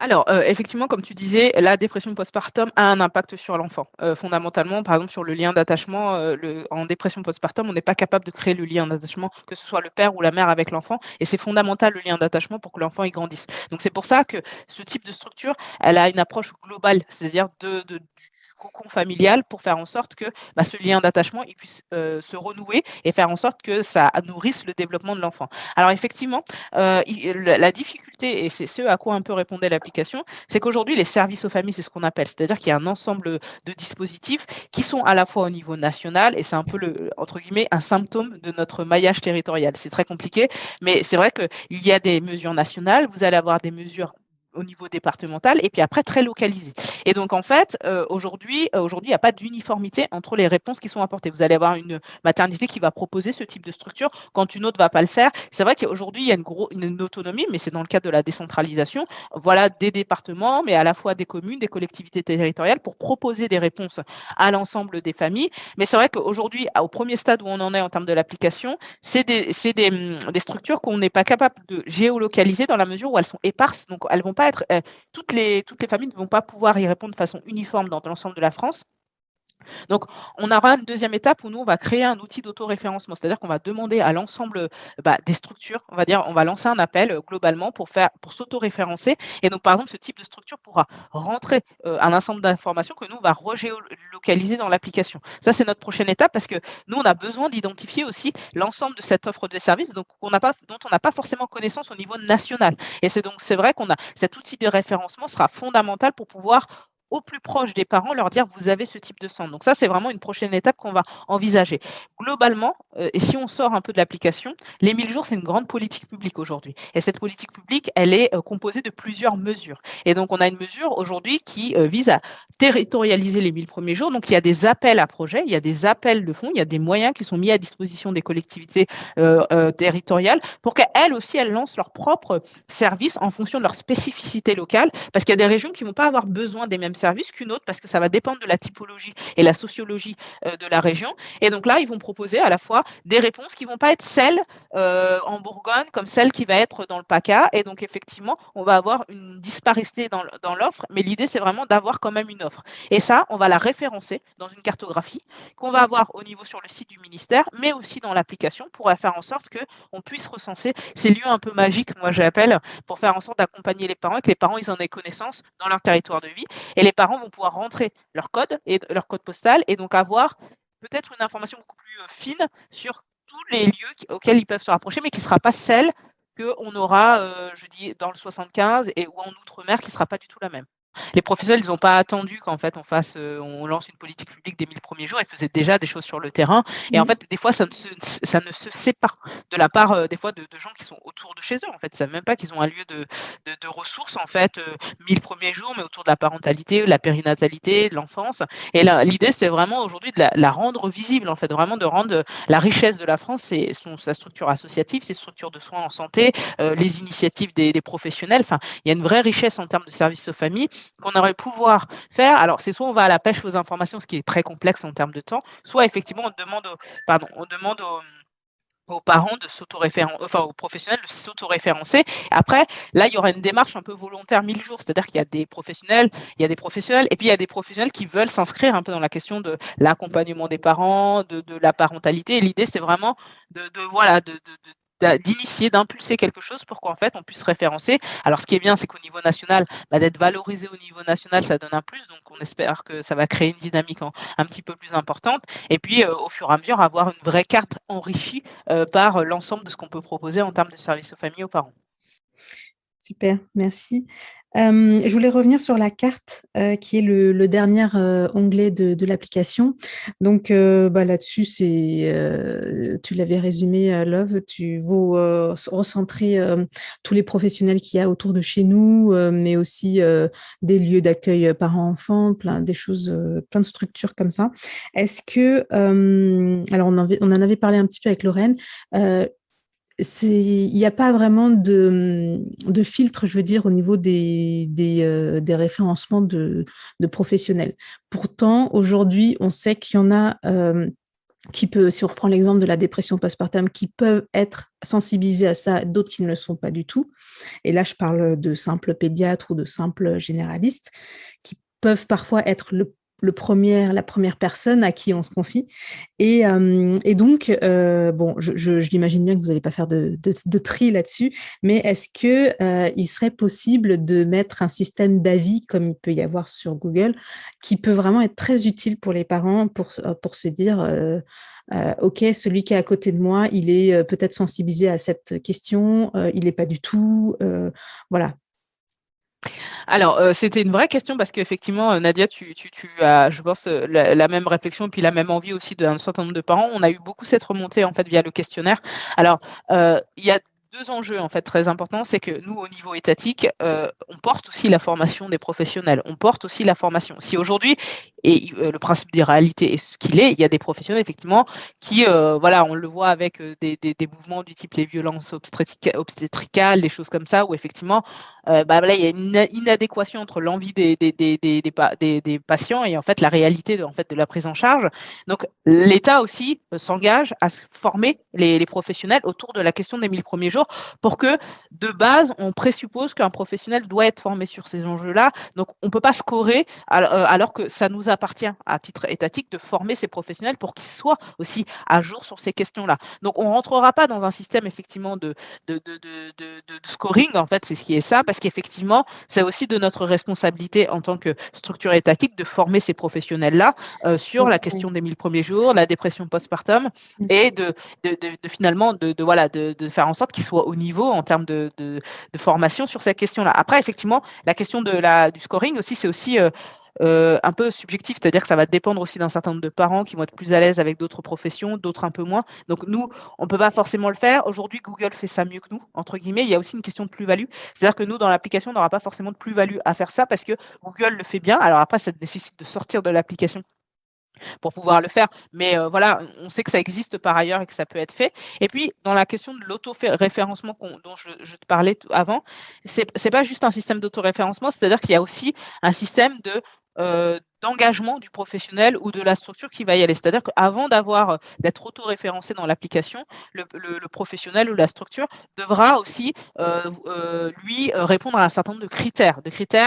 Alors, effectivement, comme tu disais, la dépression postpartum a un impact sur l'enfant. Fondamentalement, par exemple, sur le lien d'attachement, en dépression postpartum, on n'est pas capable de créer le lien d'attachement, que ce soit le père ou la mère avec l'enfant, et c'est fondamental le lien d'attachement pour que l'enfant y grandisse. Donc c'est pour ça que ce type de structure, elle a une approche globale, c'est-à-dire du cocon familial, pour faire en sorte que ce lien d'attachement il puisse se renouer et faire en sorte que ça nourrisse le développement de l'enfant. Alors effectivement, la difficulté, et c'est ce à quoi un peu répondait l'application, c'est qu'aujourd'hui, les services aux familles, c'est ce qu'on appelle. C'est-à-dire qu'il y a un ensemble de dispositifs qui sont à la fois au niveau national, et c'est un peu, entre guillemets, un symptôme de notre maillage territorial. C'est très compliqué, mais c'est vrai qu'il y a des mesures nationales, vous allez avoir des mesures au niveau départemental et puis après très localisé. Et donc en fait, aujourd'hui, il n'y a pas d'uniformité entre les réponses qui sont apportées. Vous allez avoir une maternité qui va proposer ce type de structure quand une autre ne va pas le faire. C'est vrai qu'aujourd'hui, il y a une autonomie, mais c'est dans le cadre de la décentralisation, voilà, des départements, mais à la fois des communes, des collectivités territoriales pour proposer des réponses à l'ensemble des familles. Mais c'est vrai qu'aujourd'hui, au premier stade où on en est en termes de l'application, c'est des structures qu'on n'est pas capable de géolocaliser dans la mesure où elles sont éparses, donc elles vont pas être toutes les familles ne vont pas pouvoir y répondre de façon uniforme dans l'ensemble de la France. Donc, on aura une deuxième étape où nous, on va créer un outil d'autoréférencement. C'est-à-dire qu'on va demander à l'ensemble, des structures, on va dire, on va lancer un appel, globalement pour s'autoréférencer et donc, par exemple, ce type de structure pourra rentrer, un ensemble d'informations que nous, on va regéolocaliser dans l'application. Ça, c'est notre prochaine étape parce que nous, on a besoin d'identifier aussi l'ensemble de cette offre de services donc dont on n'a pas forcément connaissance au niveau national et c'est vrai qu'on a cet outil de référencement sera fondamental pour pouvoir au plus proche des parents, leur dire: «Vous avez ce type de centre». Donc ça, c'est vraiment une prochaine étape qu'on va envisager. Globalement, et si on sort un peu de l'application, les 1000 jours, c'est une grande politique publique aujourd'hui et cette politique publique, elle est, composée de plusieurs mesures et donc on a une mesure aujourd'hui qui, vise à territorialiser les 1000 premiers jours. Donc il y a des appels à projets, il y a des appels de fonds, il y a des moyens qui sont mis à disposition des collectivités, territoriales pour qu'elles aussi, elles lancent leurs propres services en fonction de leurs spécificités locales. Parce qu'il y a des régions qui ne vont pas avoir besoin des mêmes services qu'une autre parce que ça va dépendre de la typologie et la sociologie de la région. Et donc là, ils vont proposer à la fois des réponses qui ne vont pas être celles en Bourgogne comme celles qui va être dans le PACA. Et donc effectivement, on va avoir une disparité dans l'offre, mais l'idée, c'est vraiment d'avoir quand même une offre. Et ça, on va la référencer dans une cartographie qu'on va avoir au niveau sur le site du ministère, mais aussi dans l'application pour faire en sorte qu'on puisse recenser ces lieux un peu magiques, moi j'appelle, pour faire en sorte d'accompagner les parents et que les parents ils en aient connaissance dans leur territoire de vie. Et les parents vont pouvoir rentrer leur code et leur code postal et donc avoir peut-être une information beaucoup plus fine sur tous les lieux auxquels ils peuvent se rapprocher, mais qui ne sera pas celle qu'on aura, je dis, dans le 75 ou en Outre-mer, qui ne sera pas du tout la même. Les professionnels, ils n'ont pas attendu qu'en fait on lance une politique publique dès 1000 premiers jours. Ils faisaient déjà des choses sur le terrain. Et en fait, des fois, ça ne se sait pas de la part des fois de gens qui sont autour de chez eux. En fait, ils savent même pas qu'ils ont un lieu de ressources en fait 1000 premiers jours, mais autour de la parentalité, de la périnatalité, de l'enfance. Et là, l'idée, c'est vraiment aujourd'hui de la rendre visible. En fait, vraiment de rendre la richesse de la France, c'est sa structure associative, ses structures de soins en santé, les initiatives des professionnels. Enfin, il y a une vraie richesse en termes de services aux familles qu'on aurait pouvoir faire. Alors, c'est soit on va à la pêche aux informations, ce qui est très complexe en termes de temps, soit effectivement on demande aux parents de enfin aux professionnels de s'autoréférencer. Après, là, il y aura une démarche un peu volontaire 1000 jours, c'est-à-dire qu'il y a des professionnels, et puis il y a des professionnels qui veulent s'inscrire un peu dans la question de l'accompagnement des parents, de la parentalité. Et l'idée, c'est vraiment d'initier, d'impulser quelque chose pour qu'en fait on puisse référencer. Alors ce qui est bien, c'est qu'au niveau national, d'être valorisé au niveau national, ça donne un plus. Donc on espère que ça va créer une dynamique un petit peu plus importante. Et puis au fur et à mesure, avoir une vraie carte enrichie par l'ensemble de ce qu'on peut proposer en termes de services aux familles et aux parents. Super, merci. Je voulais revenir sur la carte, qui est le dernier, onglet de l'application. Donc, là-dessus, tu l'avais résumé, Love, tu veux recentrer, tous les professionnels qu'il y a autour de chez nous, mais aussi, des lieux d'accueil, parents-enfants, plein des choses, plein de structures comme ça. Est-ce que, alors on en avait parlé un petit peu avec Lorraine, il n'y a pas vraiment de filtre, je veux dire, au niveau des référencements de professionnels. Pourtant, aujourd'hui, on sait qu'il y en a si on reprend l'exemple de la dépression postpartum, qui peuvent être sensibilisés à ça, d'autres qui ne le sont pas du tout. Et là, je parle de simples pédiatres ou de simples généralistes qui peuvent parfois être la première personne à qui on se confie. Et donc, je l'imagine bien que vous n'allez pas faire de tri là-dessus, mais est-ce qu'il serait possible de mettre un système d'avis, comme il peut y avoir sur Google, qui peut vraiment être très utile pour les parents pour se dire OK, celui qui est à côté de moi, il est peut-être sensibilisé à cette question, il n'est pas du tout. Voilà. Alors, c'était une vraie question parce qu'effectivement, Nadia, tu as, je pense, la même réflexion et puis la même envie aussi d'un certain nombre de parents. On a eu beaucoup cette remontée, en fait, via le questionnaire. Alors, il y a 2 enjeux, en fait, très importants. C'est que nous, au niveau étatique, on porte aussi la formation des professionnels. On porte aussi la formation. Si aujourd'hui le principe des réalités est ce qu'il est, il y a des professionnels, effectivement, qui, on le voit avec, des mouvements du type les violences obstétricales, des choses comme ça, où effectivement, là, il y a une inadéquation entre l'envie des patients et en fait la réalité de la prise en charge. Donc l'État aussi s'engage à former les professionnels autour de la question des 1000 premiers jours jours pour que, de base, on présuppose qu'un professionnel doit être formé sur ces enjeux-là. Donc, on ne peut pas scorer alors que ça nous appartient à titre étatique de former ces professionnels pour qu'ils soient aussi à jour sur ces questions-là. Donc, on ne rentrera pas dans un système effectivement de scoring, en fait, c'est ce qui est ça, parce qu'effectivement, c'est aussi de notre responsabilité en tant que structure étatique de former ces professionnels-là sur la question des 1000 premiers jours, la dépression postpartum, et finalement de faire en sorte qu'ils soient au niveau en termes de formation sur cette question-là. Après, effectivement, la question du scoring aussi, c'est aussi un peu subjectif, c'est-à-dire que ça va dépendre aussi d'un certain nombre de parents qui vont être plus à l'aise avec d'autres professions, d'autres un peu moins. Donc nous, on ne peut pas forcément le faire. Aujourd'hui, Google fait ça mieux que nous, entre guillemets. Il y a aussi une question de plus-value. C'est-à-dire que nous, dans l'application, on n'aura pas forcément de plus-value à faire ça parce que Google le fait bien. Alors après, ça nécessite de sortir de l'application pour pouvoir le faire. Mais voilà, on sait que ça existe par ailleurs et que ça peut être fait. Et puis, dans la question de l'auto-référencement dont je te parlais avant, c'est pas juste un système d'auto-référencement, c'est-à-dire qu'il y a aussi un système d'engagement du professionnel ou de la structure qui va y aller. C'est-à-dire qu'avant d'être auto-référencé dans l'application, le professionnel ou la structure devra aussi, lui, répondre à un certain nombre de critères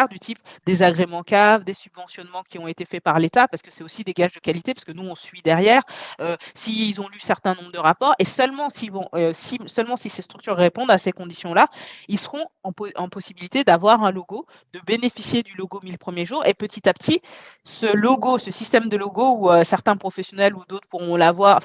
du type des agréments CAF, des subventionnements qui ont été faits par l'État, parce que c'est aussi des gages de qualité, parce que nous, on suit derrière, s'ils ont lu certains nombres de rapports, et seulement si ces structures répondent à ces conditions-là, ils seront en possibilité d'avoir un logo, de bénéficier du logo 1000 premiers jours, et petit à petit, ce système de logo où certains professionnels ou d'autres vont l'avoir,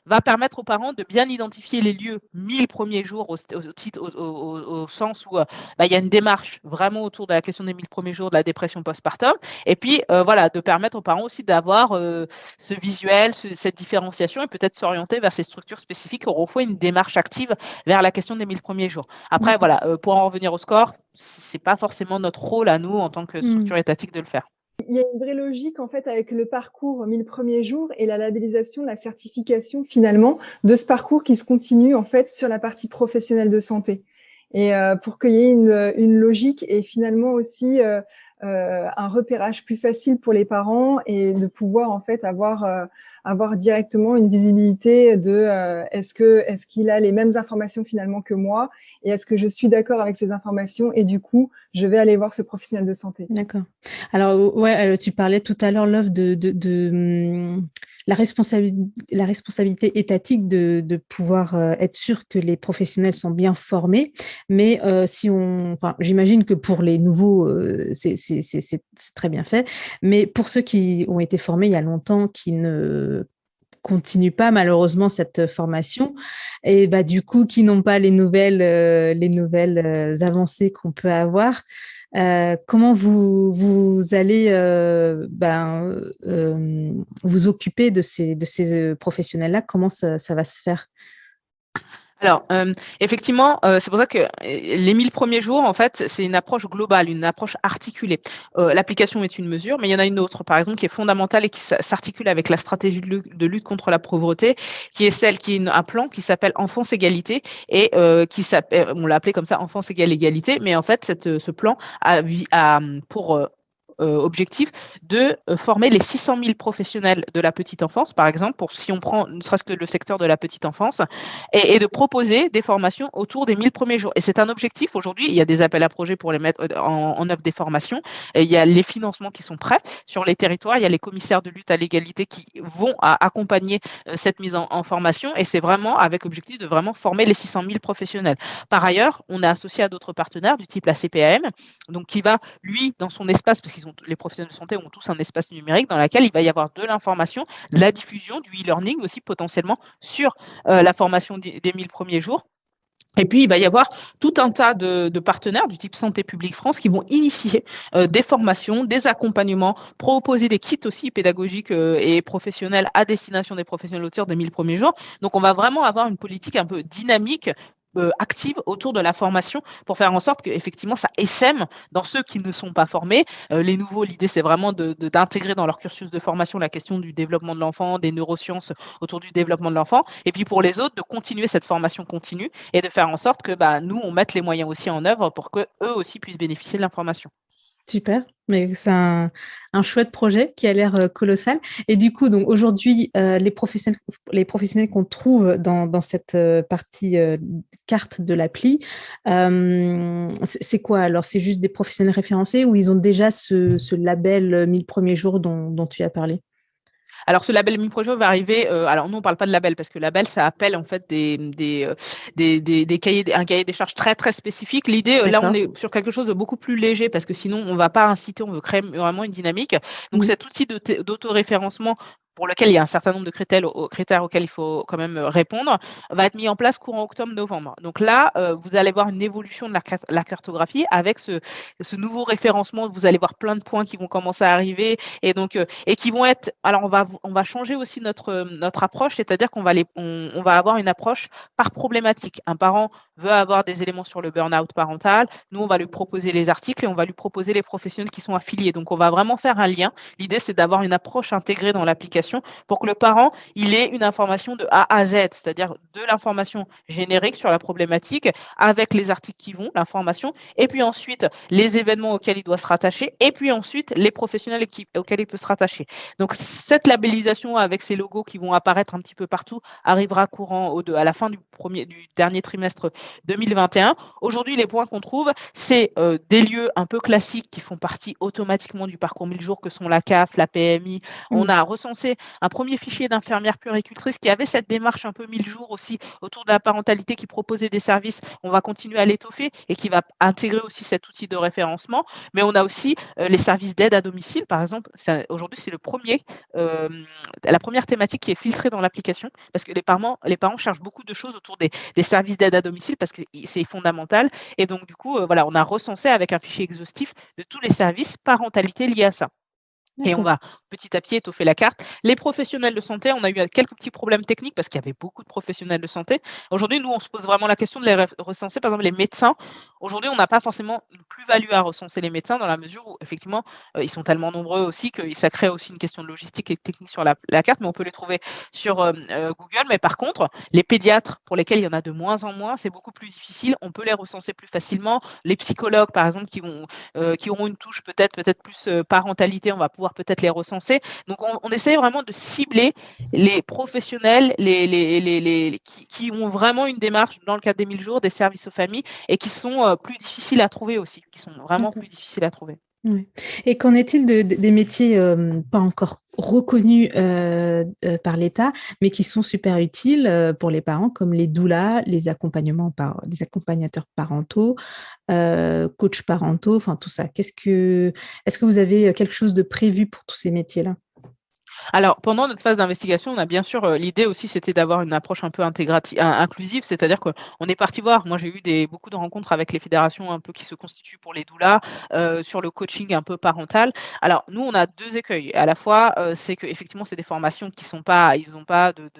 va permettre aux parents de bien identifier les lieux 1000 premiers jours au sens où il y a une démarche vraiment autour de la question des 1000 premiers jours de la dépression postpartum. Et puis, de permettre aux parents aussi d'avoir ce visuel, cette différenciation et peut-être s'orienter vers ces structures spécifiques qui auront fait une démarche active vers la question des 1000 premiers jours. Après, pour en revenir au score, c'est pas forcément notre rôle à nous en tant que structure étatique de le faire. Il y a une vraie logique en fait avec le parcours 1000 premiers jours et la labellisation, la certification finalement de ce parcours qui se continue en fait sur la partie professionnelle de santé. Et pour qu'il y ait une logique et finalement aussi un repérage plus facile pour les parents et de pouvoir en fait avoir directement une visibilité de est-ce qu'il a les mêmes informations finalement que moi et est-ce que je suis d'accord avec ces informations et du coup je vais aller voir ce professionnel de santé. D'accord. Alors tu parlais tout à l'heure, Love, de la responsabilité étatique de pouvoir être sûr que les professionnels sont bien formés. Mais j'imagine que pour les nouveaux, c'est très bien fait. Mais pour ceux qui ont été formés il y a longtemps, qui ne continuent pas malheureusement cette formation et du coup qui n'ont pas les nouvelles avancées qu'on peut avoir. Comment vous allez vous occuper de ces professionnels-là? Comment ça va se faire? Alors, effectivement, c'est pour ça que les 1000 premiers jours, en fait, c'est une approche globale, une approche articulée. L'application est une mesure, mais il y en a une autre, par exemple, qui est fondamentale et qui s'articule avec la stratégie de lutte contre la pauvreté, qui est un plan qui s'appelle Enfance Égalité et on l'a appelé comme ça, Enfance égale égalité, mais en fait, ce plan a pour objectif de former les 600 000 professionnels de la petite enfance, par exemple, si on prend ne serait-ce que le secteur de la petite enfance, et de proposer des formations autour des 1000 premiers jours. Et c'est un objectif. Aujourd'hui, il y a des appels à projets pour les mettre en œuvre des formations. Et il y a les financements qui sont prêts sur les territoires. Il y a les commissaires de lutte à l'égalité qui vont accompagner cette mise en formation. Et c'est vraiment avec objectif de vraiment former les 600 000 professionnels. Par ailleurs, on est associé à d'autres partenaires du type la CPAM, donc qui va, lui, dans son espace, parce qu'ils les professionnels de santé ont tous un espace numérique dans lequel il va y avoir de l'information, de la diffusion, du e-learning aussi potentiellement sur la formation des 1000 premiers jours. Et puis, il va y avoir tout un tas de partenaires du type Santé publique France qui vont initier des formations, des accompagnements, proposer des kits aussi pédagogiques et professionnels à destination des professionnels autour des 1000 premiers jours. Donc, on va vraiment avoir une politique un peu dynamique, active autour de la formation pour faire en sorte qu'effectivement ça essaime dans ceux qui ne sont pas formés. Les nouveaux, l'idée c'est vraiment d'intégrer dans leur cursus de formation la question du développement de l'enfant, des neurosciences autour du développement de l'enfant, et puis pour les autres de continuer cette formation continue et de faire en sorte que nous on mette les moyens aussi en œuvre pour que eux aussi puissent bénéficier de l'information. Super, Mais c'est un chouette projet qui a l'air colossal. Et du coup, donc aujourd'hui, les professionnels qu'on trouve dans cette partie carte de l'appli, c'est quoi alors? C'est juste des professionnels référencés ou ils ont déjà ce label 1000 premiers jours dont tu as parlé? Alors ce label mi-projet va arriver, alors nous on parle pas de label parce que label ça appelle en fait des cahiers un cahier des charges très, très spécifique. L'idée, là on D'accord. est sur quelque chose de beaucoup plus léger parce que sinon on va pas inciter, on veut créer vraiment une dynamique. Donc Mhm. cet outil d'autoréférencement pour lequel il y a un certain nombre de critères auxquels il faut quand même, répondre, va être mis en place courant octobre-novembre. Donc là, vous allez voir une évolution de la cartographie avec ce nouveau référencement. Vous allez voir plein de points qui vont commencer à arriver et donc, et qui vont être. Alors, on va changer aussi notre approche, c'est-à-dire on va avoir une approche par problématique. Un parent veut avoir des éléments sur le burn-out parental. Nous, on va lui proposer les articles et on va lui proposer les professionnels qui sont affiliés. Donc, on va vraiment faire un lien. L'idée, c'est d'avoir une approche intégrée dans l'application pour que le parent, il ait une information de A à Z, c'est-à-dire de l'information générique sur la problématique avec les articles qui vont, l'information, et puis ensuite les événements auxquels il doit se rattacher, et puis ensuite les professionnels auxquels il peut se rattacher. Donc cette labellisation avec ces logos qui vont apparaître un petit peu partout arrivera à la fin du dernier trimestre 2021. Aujourd'hui, les points qu'on trouve, c'est des lieux un peu classiques qui font partie automatiquement du parcours 1000 jours que sont la CAF, la PMI. On Mhm. a recensé un premier fichier d'infirmières puéricultrices qui avait cette démarche un peu 1000 jours aussi autour de la parentalité, qui proposait des services. On va continuer à l'étoffer et qui va intégrer aussi cet outil de référencement. Mais on a aussi les services d'aide à domicile, par exemple. Aujourd'hui, c'est la première thématique qui est filtrée dans l'application parce que les parents cherchent beaucoup de choses autour des services d'aide à domicile parce que c'est fondamental. Et donc, du coup, voilà, on a recensé avec un fichier exhaustif de tous les services parentalité liés à ça. Et on D'accord. va petit à petit étoffer la carte. Les professionnels de santé, on a eu quelques petits problèmes techniques parce qu'il y avait beaucoup de professionnels de santé. Aujourd'hui, nous, on se pose vraiment la question de les recenser. Par exemple, les médecins. Aujourd'hui, on n'a pas forcément une plus-value à recenser les médecins dans la mesure où, effectivement, ils sont tellement nombreux aussi que ça crée aussi une question de logistique et technique sur la carte, mais on peut les trouver sur Google. Mais par contre, les pédiatres, pour lesquels il y en a de moins en moins, c'est beaucoup plus difficile. On peut les recenser plus facilement. Les psychologues, par exemple, qui auront une touche peut-être plus parentalité, on va pouvoir peut-être les recenser. Donc, on essaie vraiment de cibler les professionnels qui ont vraiment une démarche dans le cadre des 1000 jours, des services aux familles et qui sont plus difficiles à trouver aussi, qui sont vraiment D'accord. plus difficiles à trouver. Ouais. Et qu'en est-il des métiers pas encore reconnus par l'État, mais qui sont super utiles pour les parents, comme les doulas, les accompagnateurs parentaux, coachs parentaux, enfin tout ça. Est-ce que vous avez quelque chose de prévu pour tous ces métiers-là? Alors, pendant notre phase d'investigation, on a bien sûr, l'idée aussi, c'était d'avoir une approche un peu inclusive, c'est-à-dire qu'on est parti voir. Moi, j'ai eu beaucoup de rencontres avec les fédérations un peu qui se constituent pour les doulas, sur le coaching un peu parental. Alors, nous, on a 2 écueils. À la fois, c'est qu'effectivement, c'est des formations qui sont pas ils n'ont pas de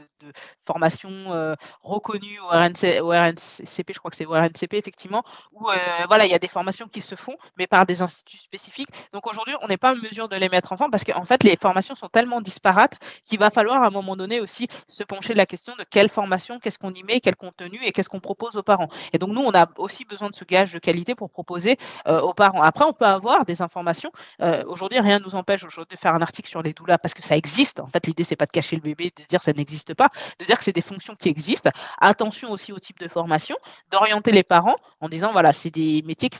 formation, reconnue au RNCP, je crois que c'est au RNCP effectivement, où, voilà, il y a des formations qui se font, mais par des instituts spécifiques. Donc aujourd'hui, on n'est pas en mesure de les mettre ensemble parce qu'en fait, les formations sont tellement disparates qu'il va falloir à un moment donné aussi se pencher de la question de quelle formation, qu'est-ce qu'on y met, quel contenu et qu'est-ce qu'on propose aux parents. Et donc nous, on a aussi besoin de ce gage de qualité pour proposer aux parents. Après, on peut avoir des informations. Aujourd'hui, rien ne nous empêche aujourd'hui de faire un article sur les doulas parce que ça existe. En fait, l'idée, c'est pas de cacher le bébé, de dire ça n'existe pas, de dire que c'est des fonctions qui existent. Attention aussi au type de formation, d'orienter les parents en disant voilà, c'est des métiers qui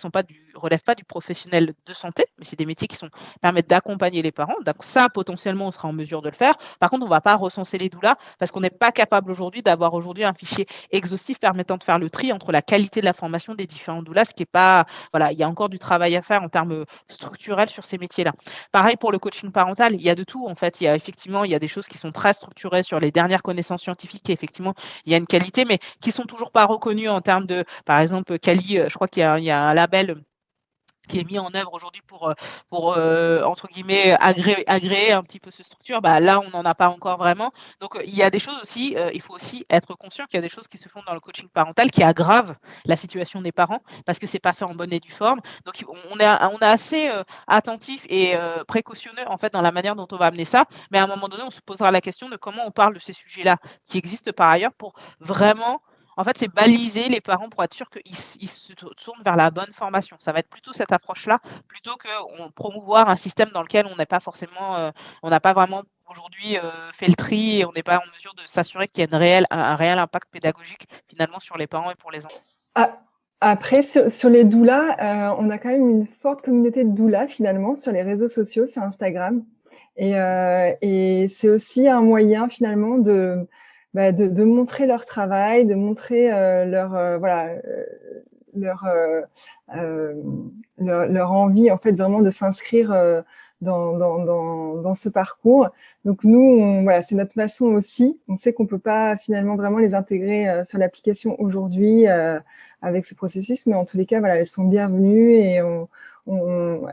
relèvent pas du professionnel de santé, mais c'est des métiers qui permettent d'accompagner les parents. Donc ça, potentiellement, on sera en mesure de le faire. Par contre, on ne va pas recenser les doulas parce qu'on n'est pas capable aujourd'hui d'avoir un fichier exhaustif permettant de faire le tri entre la qualité de la formation des différents doulas, ce qui est pas, voilà, il y a encore du travail à faire en termes structurels sur ces métiers-là. Pareil pour le coaching parental, il y a de tout en fait. Il y a des choses qui sont très structurées sur les dernières connaissances scientifiques et effectivement, il y a une qualité, mais qui sont toujours pas reconnues en termes de, par exemple, Cali, je crois qu'il y a un label qui est mis en œuvre aujourd'hui entre guillemets agréer un petit peu cette structure. Bah, là, on n'en a pas encore vraiment. Donc, il y a des choses aussi, il faut aussi être conscient qu'il y a des choses qui se font dans le coaching parental qui aggravent la situation des parents parce que c'est pas fait en bonne et due forme. Donc, on est assez attentif et précautionneux en fait dans la manière dont on va amener ça. Mais à un moment donné, on se posera la question de comment on parle de ces sujets-là qui existent par ailleurs pour vraiment En fait, c'est baliser les parents pour être sûr qu'ils se tournent vers la bonne formation. Ça va être plutôt cette approche-là, plutôt que promouvoir un système dans lequel on n'est pas forcément, on n'a pas vraiment aujourd'hui fait le tri et on n'est pas en mesure de s'assurer qu'il y a un réel impact pédagogique finalement sur les parents et pour les enfants. Ah, après, sur les doulas, on a quand même une forte communauté de doulas finalement sur les réseaux sociaux, sur Instagram. Et c'est aussi un moyen finalement de montrer leur travail, de montrer leur envie en fait vraiment de s'inscrire dans ce parcours. Donc nous, c'est notre façon aussi. On sait qu'on peut pas finalement vraiment les intégrer sur l'application aujourd'hui avec ce processus, mais en tous les cas, elles sont bienvenues et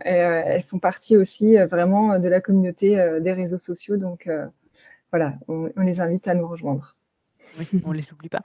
elles font partie aussi vraiment de la communauté des réseaux sociaux. Donc on les invite à nous rejoindre. Oui, on les oublie pas.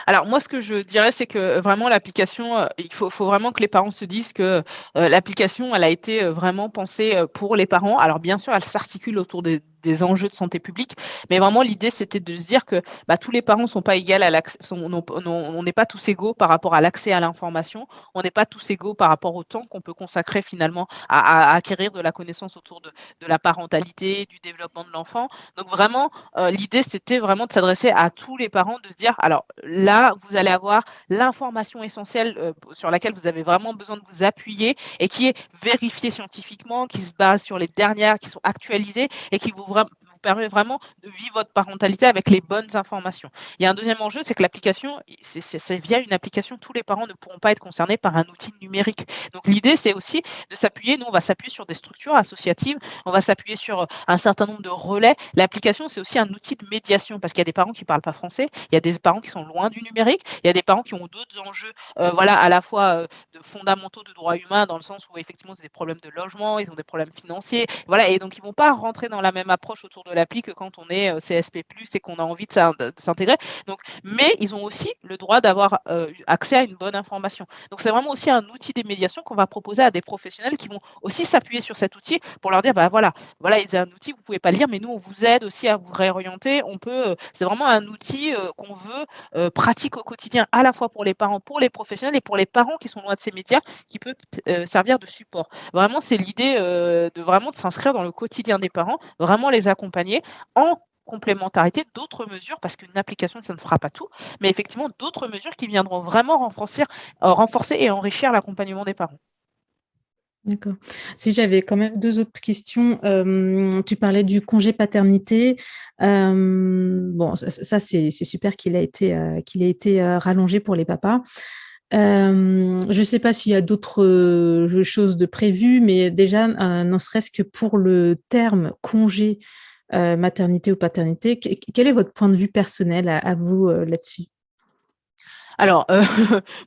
Alors moi, ce que je dirais, c'est que vraiment l'application, il faut vraiment que les parents se disent que l'application, elle a été vraiment pensée pour les parents. Alors bien sûr, elle s'articule autour des enjeux de santé publique, mais vraiment l'idée, c'était de se dire que tous les parents sont pas égaux à l'accès, on n'est pas tous égaux par rapport à l'accès à l'information, on n'est pas tous égaux par rapport au temps qu'on peut consacrer finalement à acquérir de la connaissance autour de la parentalité, du développement de l'enfant. Donc vraiment, l'idée, c'était vraiment de s'adresser à tous les parents, de se dire, alors là, vous allez avoir l'information essentielle sur laquelle vous avez vraiment besoin de vous appuyer et qui est vérifiée scientifiquement, qui se base sur les dernières, qui sont actualisées et qui vous permet vraiment de vivre votre parentalité avec les bonnes informations. Il y a un deuxième enjeu, c'est que l'application, c'est via une application, tous les parents ne pourront pas être concernés par un outil numérique. Donc l'idée, c'est aussi de s'appuyer, nous on va s'appuyer sur des structures associatives, on va s'appuyer sur un certain nombre de relais. L'application, c'est aussi un outil de médiation parce qu'il y a des parents qui ne parlent pas français, il y a des parents qui sont loin du numérique, il y a des parents qui ont d'autres enjeux, à la fois de fondamentaux de droits humains, dans le sens où effectivement, ils ont des problèmes de logement, ils ont des problèmes financiers, et donc ils ne vont pas rentrer dans la même approche autour de l'appli que quand on est CSP+, et qu'on a envie de s'intégrer. Donc, mais ils ont aussi le droit d'avoir accès à une bonne information. Donc c'est vraiment aussi un outil de médiation qu'on va proposer à des professionnels qui vont aussi s'appuyer sur cet outil pour leur dire, voilà, c'est un outil, vous ne pouvez pas le lire, mais nous, on vous aide aussi à vous réorienter. C'est vraiment un outil qu'on veut pratique au quotidien, à la fois pour les parents, pour les professionnels et pour les parents qui sont loin de ces médias, qui peut servir de support. Vraiment, c'est l'idée de s'inscrire dans le quotidien des parents, vraiment les accompagner en complémentarité d'autres mesures, parce qu'une application, ça ne fera pas tout, mais effectivement d'autres mesures qui viendront vraiment renforcer et enrichir l'accompagnement des parents. D'accord. Si j'avais quand même 2 autres questions, tu parlais du congé paternité. Bon, ça c'est super qu'il ait été rallongé pour les papas. Je ne sais pas s'il y a d'autres choses de prévues, mais déjà, ne serait-ce que pour le terme congé maternité ou paternité, quel est votre point de vue personnel à vous là-dessus? Alors,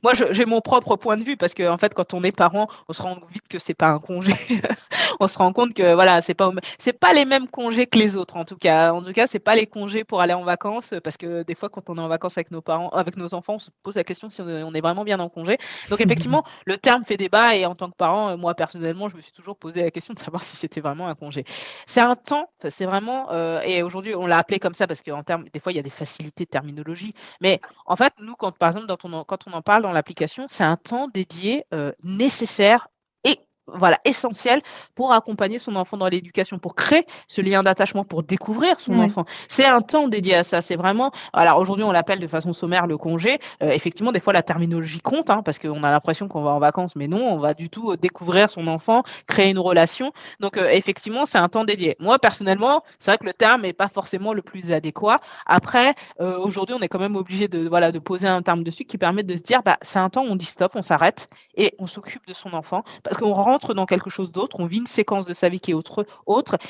moi, j'ai mon propre point de vue parce qu'en fait, quand on est parent, on se rend vite que c'est pas un congé. On se rend compte que voilà, c'est pas les mêmes congés que les autres en tout cas. En tout cas, c'est pas les congés pour aller en vacances parce que des fois, quand on est en vacances avec nos parents, avec nos enfants, on se pose la question si on est vraiment bien en congé. Donc effectivement, le terme fait débat et en tant que parent, moi personnellement, je me suis toujours posé la question de savoir si c'était vraiment un congé. C'est un temps, c'est vraiment et aujourd'hui, on l'a appelé comme ça parce qu'en termes, des fois, il y a des facilités de terminologie, mais en fait, nous, par exemple, quand on en parle dans l'application, c'est un temps dédié nécessaire et essentiel pour accompagner son enfant dans l'éducation, pour créer ce lien d'attachement, pour découvrir son enfant. C'est un temps dédié à ça. C'est vraiment. Alors aujourd'hui, on l'appelle de façon sommaire le congé. Effectivement, des fois, la terminologie compte parce qu'on a l'impression qu'on va en vacances, mais non, on va du tout découvrir son enfant, créer une relation. Donc effectivement, c'est un temps dédié. Moi, personnellement, c'est vrai que le terme n'est pas forcément le plus adéquat. Après, aujourd'hui, on est quand même obligé de poser un terme dessus qui permet de se dire, c'est un temps où on dit stop, on s'arrête et on s'occupe de son enfant parce qu'on rentre dans quelque chose d'autre, on vit une séquence de sa vie qui est autre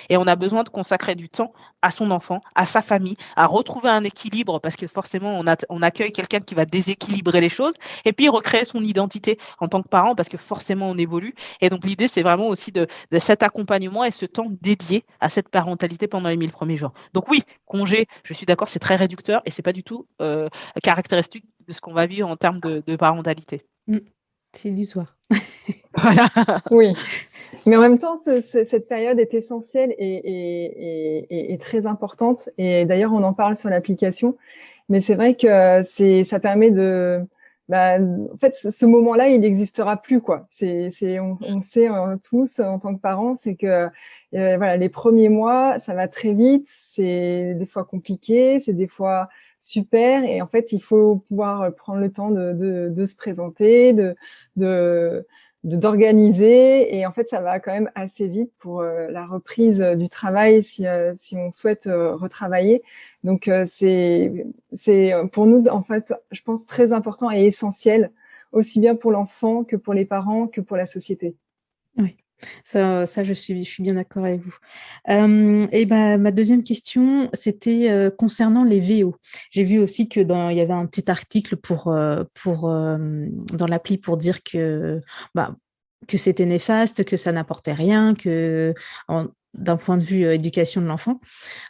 et on a besoin de consacrer du temps à son enfant, à sa famille, à retrouver un équilibre parce que forcément, on accueille quelqu'un qui va déséquilibrer les choses et puis recréer son identité en tant que parent parce que forcément, on évolue. Et donc, l'idée, c'est vraiment aussi de cet accompagnement et ce temps dédié à cette parentalité pendant les 1000 premiers jours. Donc oui, congé, je suis d'accord, c'est très réducteur et c'est pas du tout caractéristique de ce qu'on va vivre en termes de parentalité. C'est illusoire. Voilà. Oui, mais en même temps, cette période est essentielle et très importante. Et d'ailleurs, on en parle sur l'application. Mais c'est vrai que ça permet en fait, ce moment-là, il n'existera plus, quoi. On sait tous en tant que parents, c'est que voilà, les premiers mois, ça va très vite, c'est des fois compliqué, c'est des fois super, et en fait, il faut pouvoir prendre le temps de se présenter, de d'organiser, et en fait, ça va quand même assez vite pour la reprise du travail si on souhaite retravailler. Donc c'est pour nous en fait, je pense très important et essentiel, aussi bien pour l'enfant que pour les parents que pour la société. Oui, ça je suis bien d'accord avec vous. Et bah, ma deuxième question, c'était concernant les VO. J'ai vu aussi il y avait un petit article dans l'appli pour dire bah, que c'était néfaste, que ça n'apportait rien, d'un point de vue éducation de l'enfant.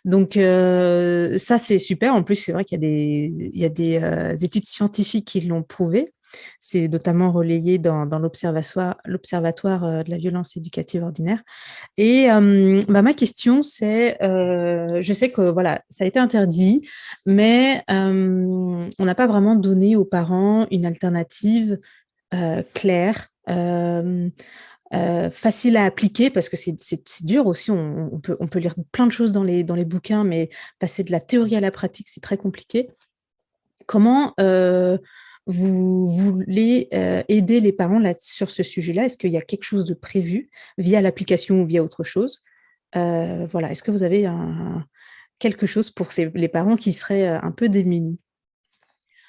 Donc ça, c'est super. En plus, c'est vrai qu'il y a des études scientifiques qui l'ont prouvé. C'est notamment relayé dans l'Observatoire de la violence éducative ordinaire. Et bah, ma question, c'est, je sais que voilà, ça a été interdit, mais on n'a pas vraiment donné aux parents une alternative claire, facile à appliquer, parce que c'est dur aussi. On peut lire plein de choses dans les bouquins, mais passer de la théorie à la pratique, c'est très compliqué. Comment vous voulez aider les parents là, sur ce sujet-là? Est-ce qu'il y a quelque chose de prévu via l'application ou via autre chose? Voilà, est-ce que vous avez quelque chose pour les parents qui seraient un peu démunis?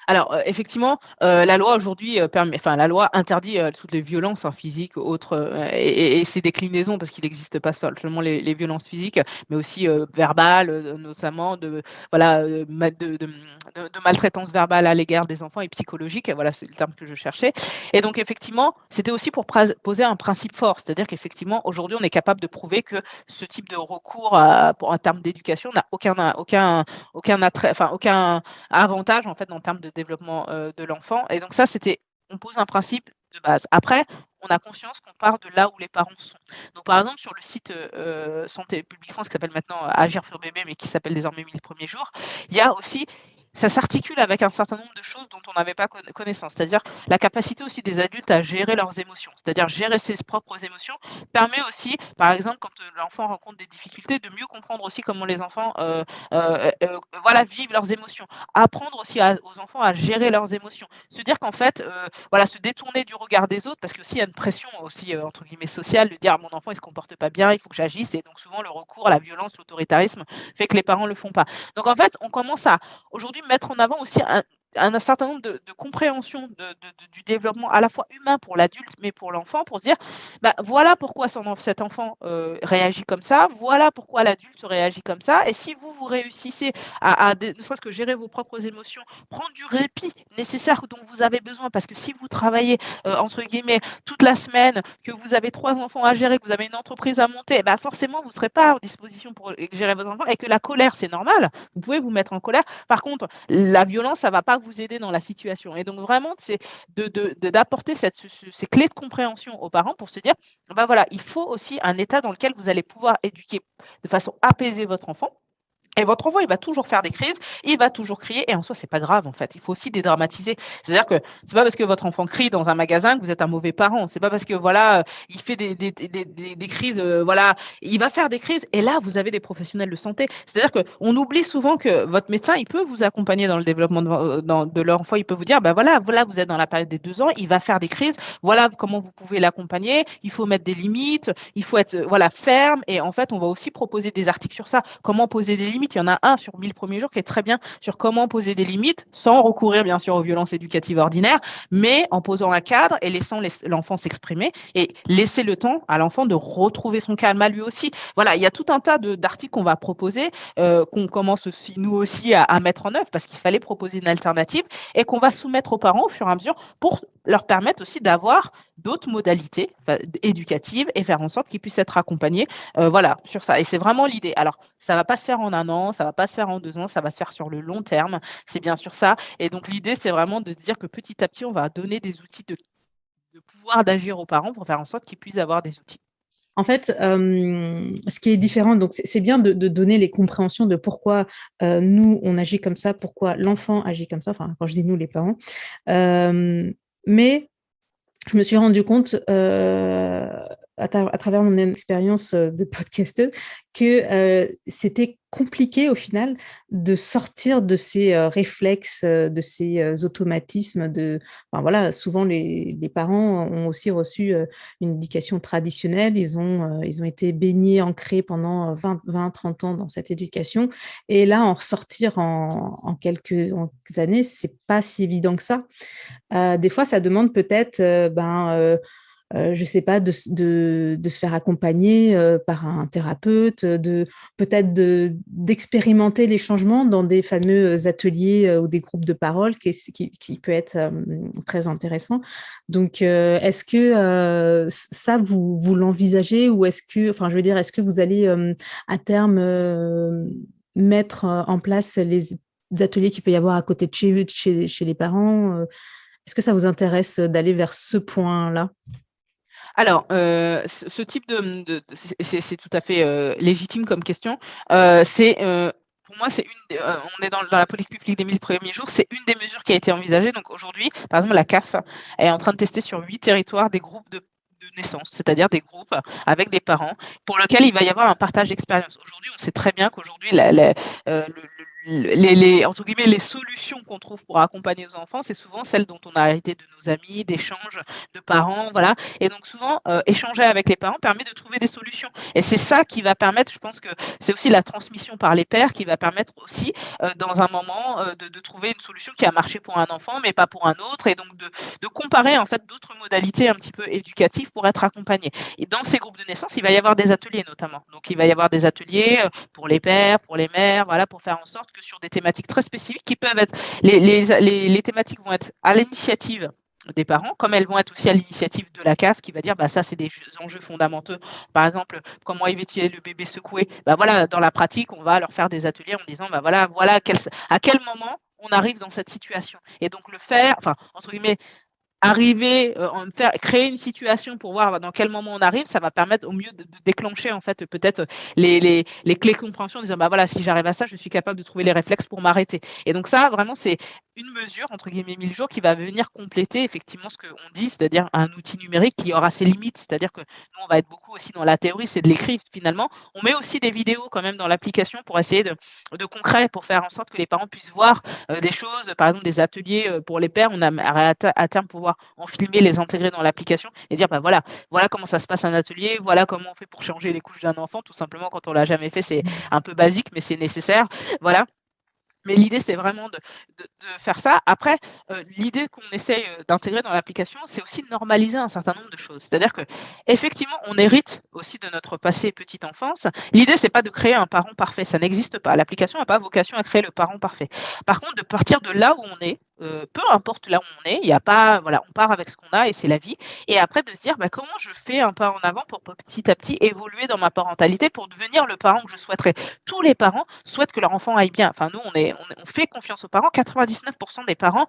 Alors, effectivement, la loi aujourd'hui, la loi interdit, toutes les violences, physiques, autres, et ses déclinaisons, parce qu'il n'existe pas seulement les violences physiques, mais aussi, verbales, notamment de maltraitance verbale à l'égard des enfants, et psychologique. Voilà, c'est le terme que je cherchais. Et donc effectivement, c'était aussi pour poser un principe fort. C'est-à-dire qu'effectivement, aujourd'hui, on est capable de prouver que ce type de recours en termes d'éducation n'a aucun attrait, aucun avantage en fait en termes de développement de l'enfant. Et donc ça, on pose un principe de base. Après, on a conscience qu'on part de là où les parents sont. Donc par exemple, sur le site Santé publique France, qui s'appelle maintenant Agir sur bébé, mais qui s'appelle désormais 1000 premiers jours, il y a aussi, ça s'articule avec un certain nombre de choses dont on n'avait pas connaissance. C'est-à-dire la capacité aussi des adultes à gérer leurs émotions. C'est-à-dire gérer ses propres émotions permet aussi, par exemple, quand l'enfant rencontre des difficultés, de mieux comprendre aussi comment les enfants vivent leurs émotions. Apprendre aussi aux enfants à gérer leurs émotions. Se dire qu'en fait, se détourner du regard des autres, parce que s'il y a une pression aussi, entre guillemets, sociale, de dire: «Mon enfant, il se comporte pas bien, il faut que j'agisse», et donc souvent le recours à la violence, l'autoritarisme fait que les parents le font pas. Donc en fait, on commence à aujourd'hui mettre en avant aussi un certain nombre de compréhension du développement à la fois humain pour l'adulte, mais pour l'enfant, pour se dire: «Bah, voilà pourquoi cet enfant, réagit comme ça, voilà pourquoi l'adulte réagit comme ça, et si vous réussissez ne serait-ce que gérer vos propres émotions, prendre du répit nécessaire dont vous avez besoin, parce que si vous travaillez entre guillemets toute la semaine, que vous avez 3 enfants à gérer, que vous avez une entreprise à monter, eh ben forcément vous ne serez pas en disposition pour gérer vos enfants, et que la colère, c'est normal, vous pouvez vous mettre en colère. Par contre, la violence, ça ne va pas vous aider dans la situation. Et donc vraiment, c'est d'apporter ces clés de compréhension aux parents pour se dire, ben voilà, il faut aussi un état dans lequel vous allez pouvoir éduquer de façon apaisée votre enfant. Et votre enfant, il va toujours faire des crises, il va toujours crier, et en soi, c'est pas grave, en fait. Il faut aussi dédramatiser. C'est-à-dire que c'est pas parce que votre enfant crie dans un magasin que vous êtes un mauvais parent. C'est pas parce que, il fait des crises, il va faire des crises, et là, vous avez des professionnels de santé. C'est-à-dire qu'on oublie souvent que votre médecin, il peut vous accompagner dans le développement de leur enfant. Il peut vous dire, ben voilà, vous êtes dans la période des 2 ans, il va faire des crises, voilà comment vous pouvez l'accompagner, il faut mettre des limites, il faut être, ferme. Et en fait, on va aussi proposer des articles sur ça. Comment poser des limites. Il y en a un sur 1000 premiers jours qui est très bien sur comment poser des limites sans recourir bien sûr aux violences éducatives ordinaires, mais en posant un cadre et laissant l'enfant s'exprimer, et laisser le temps à l'enfant de retrouver son calme à lui aussi. Voilà, il y a tout un tas d'articles qu'on va proposer, qu'on commence aussi, nous aussi, à mettre en œuvre, parce qu'il fallait proposer une alternative, et qu'on va soumettre aux parents au fur et à mesure pour leur permettre aussi d'avoir d'autres modalités éducatives, et faire en sorte qu'ils puissent être accompagnés sur ça. Et c'est vraiment l'idée. Alors, ça ne va pas se faire en 1 an, ça ne va pas se faire en 2 ans, ça va se faire sur le long terme. C'est bien sûr ça. Et donc, l'idée, c'est vraiment de dire que petit à petit, on va donner des outils de pouvoir d'agir aux parents pour faire en sorte qu'ils puissent avoir des outils. En fait, ce qui est différent, donc c'est bien de donner les compréhensions de pourquoi nous, on agit comme ça, pourquoi l'enfant agit comme ça, enfin, quand je dis nous, les parents. Mais je me suis rendu compte à travers mon expérience de podcasteuse que c'était compliqué au final de sortir de ces réflexes, de ces automatismes. Enfin, voilà, souvent les parents ont aussi reçu une éducation traditionnelle. Ils ont été baignés, ancrés pendant 20, 30 ans dans cette éducation. Et là, en ressortir en quelques années, c'est pas si évident que ça. Des fois, ça demande peut-être, je sais pas, de se faire accompagner par un thérapeute, peut-être d'expérimenter les changements dans des fameux ateliers ou des groupes de parole qui peut être très intéressant. Donc, est-ce que ça, vous l'envisagez ou enfin, je veux dire, est-ce que vous allez à terme mettre en place les ateliers qu'il peut y avoir à côté de chez les parents est-ce que ça vous intéresse d'aller vers ce point-là? Alors, ce type c'est tout à fait, légitime comme question. Pour moi, c'est on est dans la politique publique des 1000 premiers jours, c'est une des mesures qui a été envisagée. Donc aujourd'hui, par exemple, la CAF est en train de tester sur 8 territoires des groupes de naissance, c'est-à-dire des groupes avec des parents pour lesquels il va y avoir un partage d'expérience. Aujourd'hui, on sait très bien qu'aujourd'hui, entre guillemets, les solutions qu'on trouve pour accompagner nos enfants, c'est souvent celles dont on a hérité de nos amis, d'échanges de parents, voilà. Et donc souvent, échanger avec les parents permet de trouver des solutions. Et c'est ça qui va permettre, je pense que c'est aussi la transmission par les pairs qui va permettre aussi, dans un moment, de trouver une solution qui a marché pour un enfant, mais pas pour un autre, et donc de comparer en fait d'autres modalités un petit peu éducatives pour être accompagné. Et dans ces groupes de naissance, il va y avoir des ateliers notamment. Donc il va y avoir des ateliers pour les pères, pour les mères, voilà, pour faire en sorte que sur des thématiques très spécifiques qui peuvent être, les thématiques vont être à l'initiative des parents, comme elles vont être aussi à l'initiative de la CAF qui va dire bah ça c'est des enjeux fondamentaux. Par exemple, comment éviter le bébé secoué. Bah voilà, dans la pratique, on va leur faire des ateliers en disant bah voilà à quel moment on arrive dans cette situation. Et donc le faire, enfin entre guillemets arriver, créer une situation pour voir dans quel moment on arrive, ça va permettre au mieux de déclencher en fait peut-être les clés de compréhension en disant bah voilà, si j'arrive à ça, je suis capable de trouver les réflexes pour m'arrêter. Et donc ça, vraiment, c'est une mesure entre guillemets 1000 jours qui va venir compléter effectivement ce qu'on dit, c'est-à-dire un outil numérique qui aura ses limites. C'est-à-dire que nous, on va être beaucoup aussi dans la théorie, c'est de l'écrit finalement. On met aussi des vidéos quand même dans l'application pour essayer de concret, pour faire en sorte que les parents puissent voir des choses, par exemple des ateliers pour les pères. On a à terme pouvoir en filmer, les intégrer dans l'application et dire bah voilà comment ça se passe un atelier, voilà comment on fait pour changer les couches d'un enfant, tout simplement quand on l'a jamais fait, c'est un peu basique mais c'est nécessaire, voilà. Mais l'idée, c'est vraiment de faire ça. Après, l'idée qu'on essaye d'intégrer dans l'application, c'est aussi de normaliser un certain nombre de choses. C'est-à-dire que effectivement, on hérite aussi de notre passé petite enfance. L'idée, c'est pas de créer un parent parfait, ça n'existe pas. L'application n'a pas vocation à créer le parent parfait. Par contre, de partir de là où on est, peu importe là où on est, il y a pas, voilà, on part avec ce qu'on a et c'est la vie. Et après, de se dire, bah, comment je fais un pas en avant pour petit à petit évoluer dans ma parentalité pour devenir le parent que je souhaiterais. Tous les parents souhaitent que leur enfant aille bien. Enfin, nous, on fait confiance aux parents. 99% des parents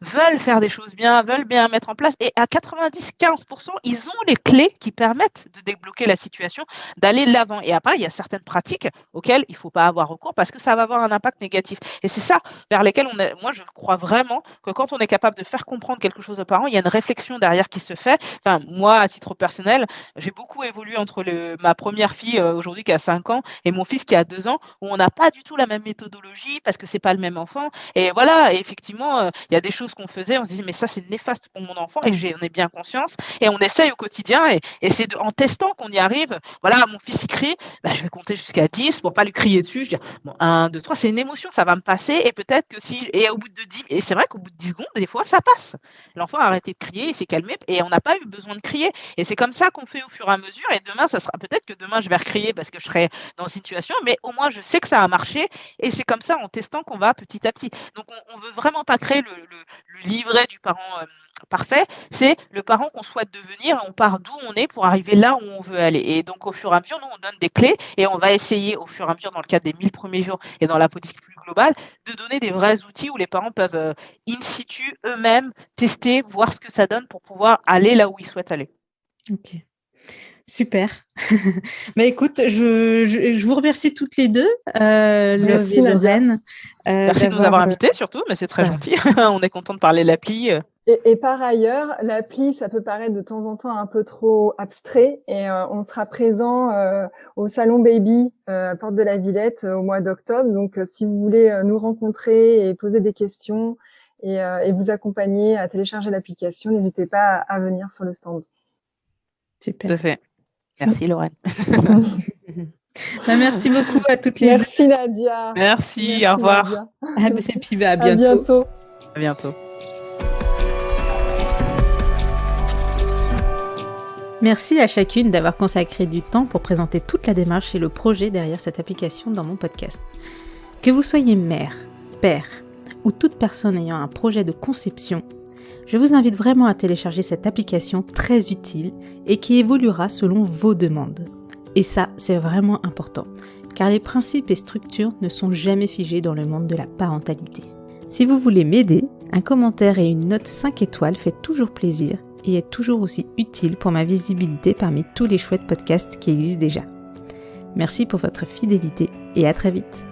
veulent faire des choses bien, veulent bien mettre en place. Et à 90-15%, ils ont les clés qui permettent de débloquer la situation, d'aller de l'avant. Et après, il y a certaines pratiques auxquelles il ne faut pas avoir recours parce que ça va avoir un impact négatif. Et c'est ça vers lesquelles moi, je crois vraiment que quand on est capable de faire comprendre quelque chose aux parents, il y a une réflexion derrière qui se fait. Enfin, moi, à titre personnel, j'ai beaucoup évolué entre ma première fille aujourd'hui qui a 5 ans et mon fils qui a 2 ans, où on n'a pas du tout la même méthodologie parce que c'est pas le même enfant. Et voilà, et effectivement, il y a des choses qu'on faisait, on se disait mais ça c'est néfaste pour mon enfant et j'en ai bien conscience et on essaye au quotidien et c'est en testant qu'on y arrive. Voilà, mon fils il crie, bah, je vais compter jusqu'à 10 pour pas lui crier dessus. Je dis bon 1, 2, 3, c'est une émotion, ça va me passer et peut-être que si et au bout de 10 et c'est vrai qu'au bout de 10 secondes des fois ça passe. L'enfant a arrêté de crier, il s'est calmé et on n'a pas eu besoin de crier et c'est comme ça qu'on fait au fur et à mesure et demain ça sera peut-être que demain je vais recrier parce que je serai dans une situation mais au moins je sais que ça a marché et c'est comme ça en testant qu'on va petit à petit. Donc on veut vraiment pas créer le livret du parent parfait, c'est le parent qu'on souhaite devenir, on part d'où on est pour arriver là où on veut aller. Et donc au fur et à mesure, nous on donne des clés et on va essayer au fur et à mesure dans le cadre des 1000 premiers jours et dans la politique plus globale, de donner des vrais outils où les parents peuvent in situ eux-mêmes tester, voir ce que ça donne pour pouvoir aller là où ils souhaitent aller. Ok. Super. Écoute, je vous remercie toutes les deux, Love Merci, et Nadia. Lorraine. Merci de nous avoir invités surtout, mais c'est très gentil. On est content de parler de l'appli. Et par ailleurs, l'appli, ça peut paraître de temps en temps un peu trop abstrait et on sera présent au Salon Baby à Porte de la Villette au mois d'octobre. Donc, si vous voulez nous rencontrer et poser des questions et vous accompagner à télécharger l'application, n'hésitez pas à venir sur le stand. Super. Tout à fait. Merci Lorraine. Merci beaucoup à toutes les deux. Merci Nadia. Merci, au revoir. Nadia. Et puis à bientôt. À bientôt. Merci à chacune d'avoir consacré du temps pour présenter toute la démarche et le projet derrière cette application dans mon podcast. Que vous soyez mère, père ou toute personne ayant un projet de conception, je vous invite vraiment à télécharger cette application très utile et qui évoluera selon vos demandes. Et ça, c'est vraiment important, car les principes et structures ne sont jamais figés dans le monde de la parentalité. Si vous voulez m'aider, un commentaire et une note 5 étoiles fait toujours plaisir et est toujours aussi utile pour ma visibilité parmi tous les chouettes podcasts qui existent déjà. Merci pour votre fidélité et à très vite.